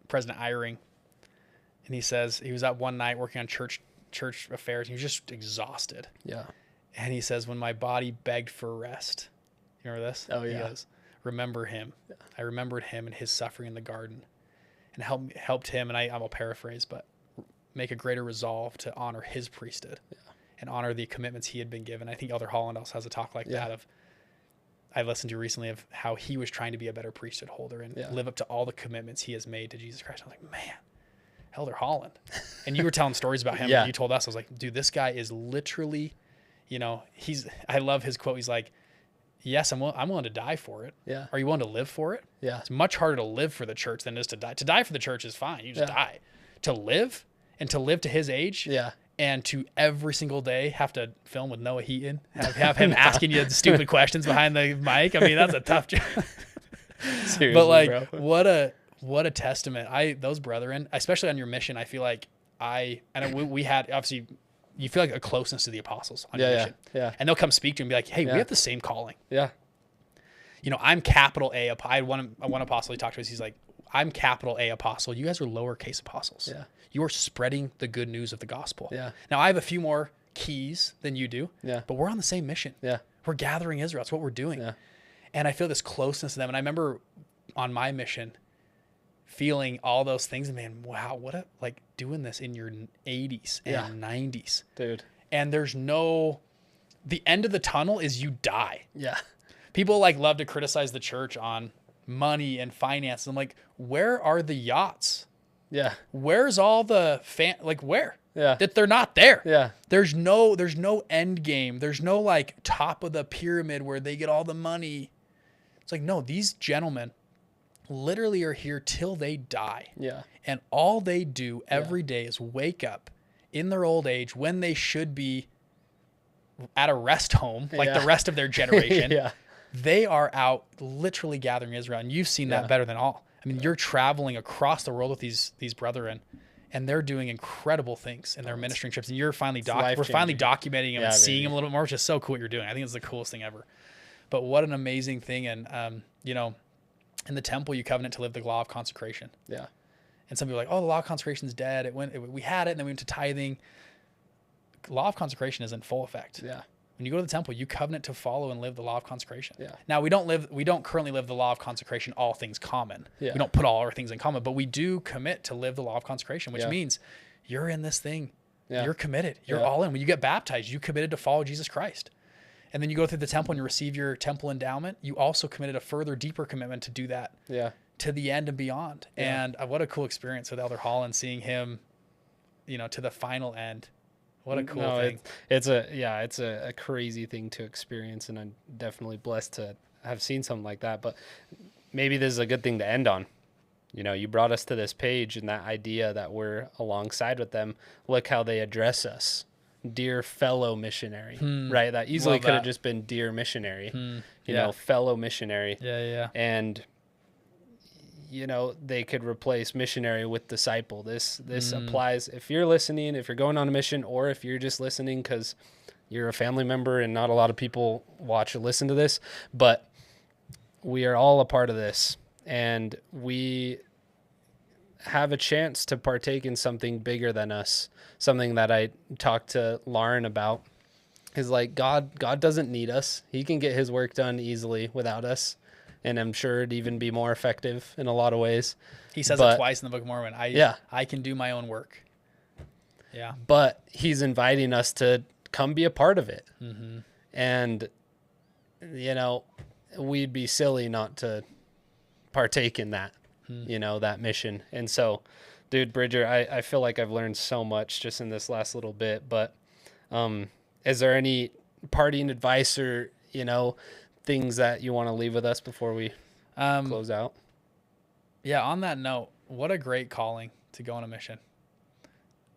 S1: President Eyring. And he says he was out one night working on church affairs. He was just exhausted. Yeah. And he says, when my body begged for rest, you remember this?
S2: Oh, yeah.
S1: He goes, remember him. Yeah. I remembered him and his suffering in the garden, and helped him, and I will paraphrase, but make a greater resolve to honor his priesthood and honor the commitments he had been given. I think Elder Holland also has a talk like that I've listened to recently of how he was trying to be a better priesthood holder and live up to all the commitments he has made to Jesus Christ. I'm like, man, Elder Holland. And you were telling stories about him. And you told us, I was like, dude, this guy is literally, you know, I love his quote. He's like, yes, I'm willing to die for it. Yeah. Are you willing to live for it? Yeah. It's much harder to live for the church than it is to die. To die for the church is fine. You just die. To live to his age. Yeah. And to every single day have to film with Noah Heaton, have him asking you stupid questions behind the mic. I mean, that's a tough job. Seriously, but like, bro. What a testament. Those brethren, especially on your mission, I feel like we had, obviously, you feel like a closeness to the apostles on your mission. Yeah. And they'll come speak to you and be like, hey, we have the same calling. Yeah. You know, I'm capital A. I had one apostle he talked to us. He's like, I'm capital A apostle. You guys are lowercase apostles. Yeah. You are spreading the good news of the gospel. Yeah. Now, I have a few more keys than you do. Yeah. But we're on the same mission. Yeah. We're gathering Israel. That's what we're doing. Yeah. And I feel this closeness to them. And I remember on my mission feeling all those things, and man, wow, like doing this in your 80s and 90s. Dude. And the end of the tunnel is you die. Yeah. People like love to criticize the church on money and finance. I'm like, where are the yachts? Yeah. Where's all the where? Yeah. That they're not there. Yeah. There's no end game. There's no like top of the pyramid where they get all the money. It's like, no, these gentlemen literally are here till they die. Yeah. And all they do every day is wake up in their old age when they should be at a rest home, like the rest of their generation. Yeah. They are out literally gathering Israel. And you've seen that better than all. I mean, you're traveling across the world with these brethren, and they're doing incredible things in their ministering trips. And you're finally we're finally documenting them and seeing them a little bit more, which is so cool what you're doing. I think it's the coolest thing ever. But what an amazing thing. And, you know, In the temple, you covenant to live the law of consecration.
S2: Yeah.
S1: And some people are like, oh, the law of consecration is dead. We had it, and then we went to tithing. Law of consecration is in full effect.
S2: Yeah.
S1: When you go to the temple, you covenant to follow and live the law of consecration.
S2: Yeah.
S1: Now we don't currently live the law of consecration, all things common.
S2: Yeah.
S1: We don't put all our things in common, but we do commit to live the law of consecration, which
S2: Yeah.
S1: means you're in this thing.
S2: Yeah.
S1: You're committed. You're
S2: Yeah.
S1: all in. When you get baptized, you committed to follow Jesus Christ. And then you go through the temple and you receive your temple endowment. You also committed a further, deeper commitment to do that.
S2: Yeah.
S1: To the end and beyond.
S2: Yeah.
S1: And what a cool experience with Elder Holland, seeing him, to the final end. What a cool thing.
S2: It's a crazy thing to experience, and I'm definitely blessed to have seen something like that. But maybe this is a good thing to end on. You brought us to this page and that idea that we're alongside with them. Look how they address us. Dear fellow missionary, right? That easily could have just been dear missionary, fellow missionary.
S1: Yeah.
S2: And they could replace missionary with disciple. This applies if you're listening, if you're going on a mission, or if you're just listening because you're a family member and not a lot of people watch or listen to this, but we are all a part of this, and we have a chance to partake in something bigger than us. Something that I talked to Lauren about is like God doesn't need us. He can get his work done easily without us. And I'm sure it'd even be more effective in a lot of ways.
S1: He says it twice in the Book of Mormon. I can do my own work. Yeah.
S2: But he's inviting us to come be a part of it.
S1: Mm-hmm.
S2: And, we'd be silly not to partake in that, that mission. And so, dude, Bridger, I feel like I've learned so much just in this last little bit. But is there any parting advice or, things that you want to leave with us before we close out?
S1: Yeah, on that note, what a great calling to go on a mission.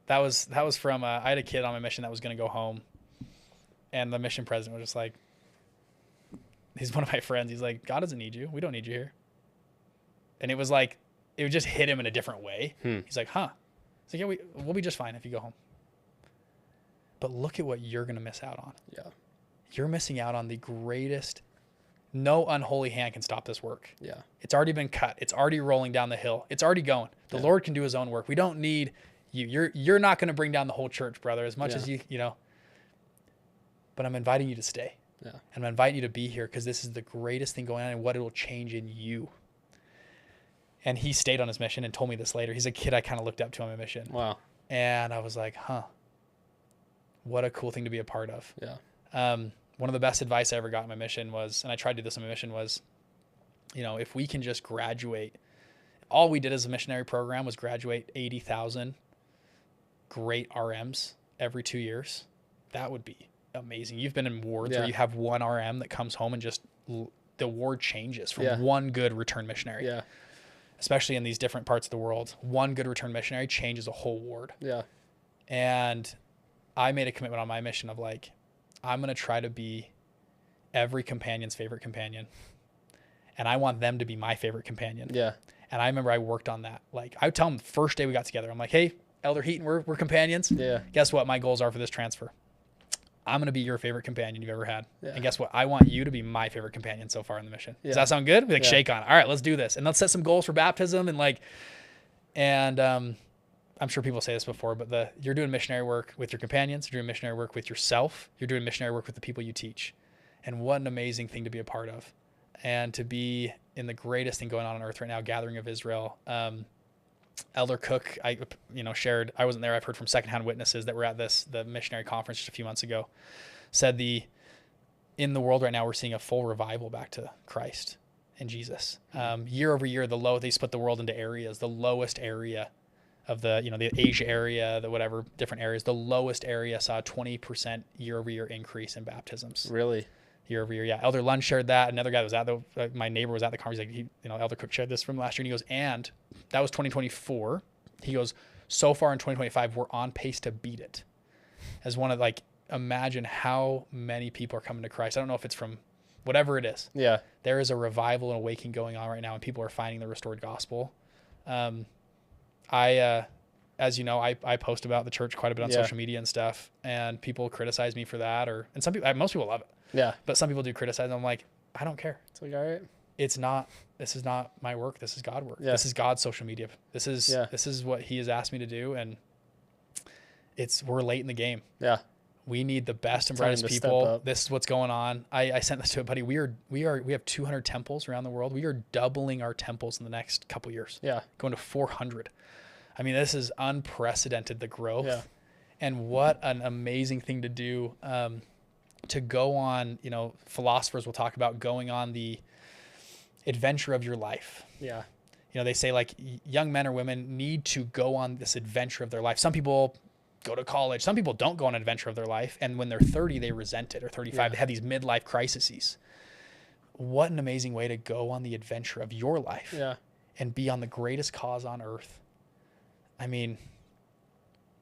S1: That was from I had a kid on my mission that was going to go home, and the mission president was just like, he's one of my friends. He's like, God doesn't need you. We don't need you here. And it was like, it would just hit him in a different way. He's like, huh? He's like, yeah, we'll be just fine if you go home. But look at what you're going to miss out on.
S2: Yeah.
S1: You're missing out on the greatest. No unholy hand can stop this work.
S2: Yeah.
S1: It's already been cut. It's already rolling down the hill. It's already going. The Lord can do his own work. We don't need you. You're not going to bring down the whole church, brother, as much as you but I'm inviting you to stay.
S2: Yeah.
S1: And I'm inviting you to be here because this is the greatest thing going on and what it will change in you. And he stayed on his mission and told me this later. He's a kid I kind of looked up to on my mission.
S2: Wow.
S1: And I was like, huh, what a cool thing to be a part of.
S2: Yeah.
S1: One of the best advice I ever got on my mission was, and I tried to do this on my mission, was, if we can just graduate, all we did as a missionary program was graduate 80,000 great RMs every 2 years. That would be amazing. You've been in wards where you have one RM that comes home and just the ward changes from one good return missionary.
S2: Yeah.
S1: Especially in these different parts of the world, one good return missionary changes a whole ward.
S2: Yeah.
S1: And I made a commitment on my mission of like, I'm going to try to be every companion's favorite companion. And I want them to be my favorite companion.
S2: Yeah.
S1: And I remember I worked on that. Like, I would tell them the first day we got together, I'm like, hey, Elder Heaton, we're companions.
S2: Yeah.
S1: Guess what my goals are for this transfer? I'm going to be your favorite companion you've ever had. Yeah. And guess what? I want you to be my favorite companion so far in the mission. Does that sound good? We like shake on it. All right, let's do this. And let's set some goals for baptism and I'm sure people say this before, but you're doing missionary work with your companions, you're doing missionary work with yourself, you're doing missionary work with the people you teach. And what an amazing thing to be a part of. And to be in the greatest thing going on earth right now, Gathering of Israel. Elder Cook, shared, I wasn't there, I've heard from secondhand witnesses that were at the missionary conference just a few months ago, said in the world right now, we're seeing a full revival back to Christ and Jesus. Year over year, they split the world into areas. The lowest area of the Asia area, the whatever different areas, the lowest area saw a 20% year over year increase in baptisms.
S2: Really?
S1: Year over year. Yeah. Elder Lund shared that. Another guy that was my neighbor was at the conference. Like Elder Cook shared this from last year. And he goes, and that was 2024. He goes, so far in 2025, we're on pace to beat it. As one of imagine how many people are coming to Christ. I don't know if it's from whatever it is.
S2: Yeah.
S1: There is a revival and awakening going on right now, and people are finding the restored gospel. As you know, I post about the church quite a bit on social media and stuff, and people criticize me for that, and most people love it.
S2: Yeah.
S1: But some people do criticize. And I'm like, I don't care.
S2: It's like, all right.
S1: this is not my work. This is God work.
S2: Yeah.
S1: This is God's social media. This is what he has asked me to do. And we're late in the game.
S2: Yeah.
S1: We need the best and brightest people. This is what's going on. I sent this to a buddy. We have 200 temples around the world. We are doubling our temples in the next couple years.
S2: Yeah.
S1: Going to 400. I mean, this is unprecedented, the growth.
S2: Yeah.
S1: And what an amazing thing to do, to go on, philosophers will talk about going on the adventure of your life.
S2: Yeah.
S1: They say like young men or women need to go on this adventure of their life. Some people go to college. Some people don't go on an adventure of their life. And when they're 30, they resent it, or 35, they have these midlife crises. What an amazing way to go on the adventure of your life and be on the greatest cause on earth. I mean,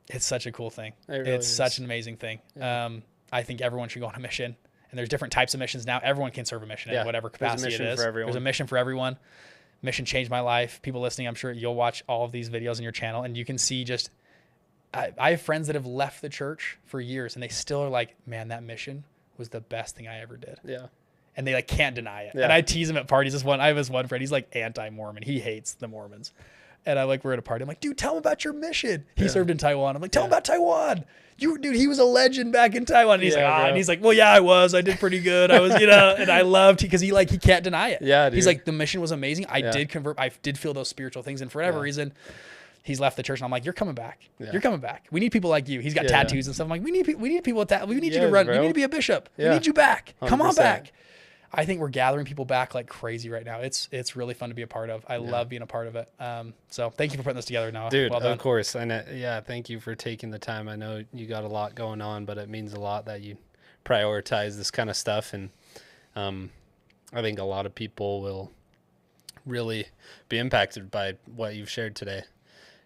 S1: it's such a cool thing. It's such an amazing thing. Yeah. I think everyone should go on a mission, and there's different types of missions now. Everyone can serve a mission in whatever capacity it is. There's a mission for everyone. Mission changed my life. People listening, I'm sure you'll watch all of these videos on your channel, and you can see just, I have friends that have left the church for years, and they still are like, man, that mission was the best thing I ever did.
S2: Yeah.
S1: And they like can't deny it. Yeah. And I tease him at parties. I have this one friend, he's like anti-Mormon. He hates the Mormons. And we're at a party. I'm like, dude, tell him about your mission. He served in Taiwan. I'm like, tell him about Taiwan. Dude, he was a legend back in Taiwan. And he's like, well, yeah, I was. I did pretty good. I was, and I loved, because he can't deny it.
S2: Yeah, dude.
S1: He's like, the mission was amazing. I did convert. I did feel those spiritual things. And for whatever reason, he's left the church. And I'm like, you're coming back. Yeah. You're coming back. We need people like you. He's got tattoos and stuff. I'm like, we need people with that. We need you to run. Bro. You need to be a bishop. We need you back. 100%. Come on back. I think we're gathering people back like crazy right now. It's really fun to be a part of. I love being a part of it. So thank you for putting this together, Noah.
S2: Dude,
S1: well done.
S2: Of course. And thank you for taking the time. I know you got a lot going on, but it means a lot that you prioritize this kind of stuff. And I think a lot of people will really be impacted by what you've shared today.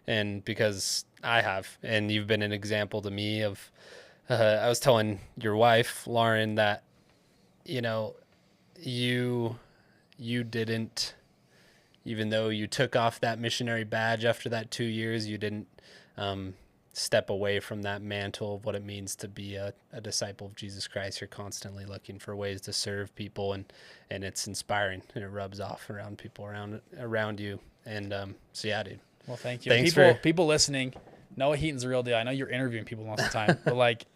S2: And because I have, and you've been an example to me of, I was telling your wife, Lauren, that, you didn't, even though you took off that missionary badge after that 2 years, you didn't step away from that mantle of what it means to be a disciple of Jesus Christ. You're constantly looking for ways to serve people, and it's inspiring, and it rubs off around people around you. And so yeah, dude.
S1: Well, thank you. People listening, Noah Heaton's the real deal. I know you're interviewing people most of the time, but like,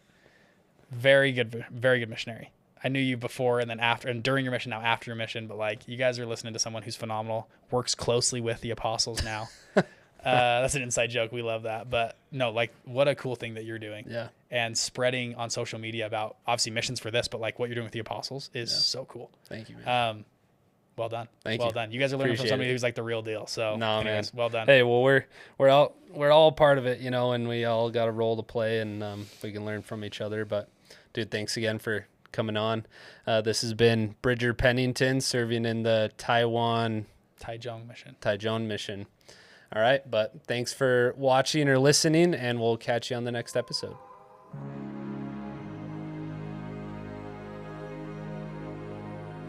S1: very good missionary. I knew you before and then after, and during your mission, now after your mission, but like, you guys are listening to someone who's phenomenal, works closely with the apostles now. That's an inside joke. We love that. But no, like, what a cool thing that you're doing.
S2: Yeah.
S1: And spreading on social media about, obviously, missions for this, but like what you're doing with the apostles is so cool.
S2: Thank you, man.
S1: Well done.
S2: Thank
S1: you.
S2: Well
S1: done. You guys are learning from somebody who's like the real deal. So anyways, man. Well done.
S2: Hey, well, we're all part of it, and we all got a role to play, and we can learn from each other. But dude, thanks again for coming on. This has been Bridger Pennington serving in the Taichung mission. All right, but thanks for watching or listening, and we'll catch you on the next episode.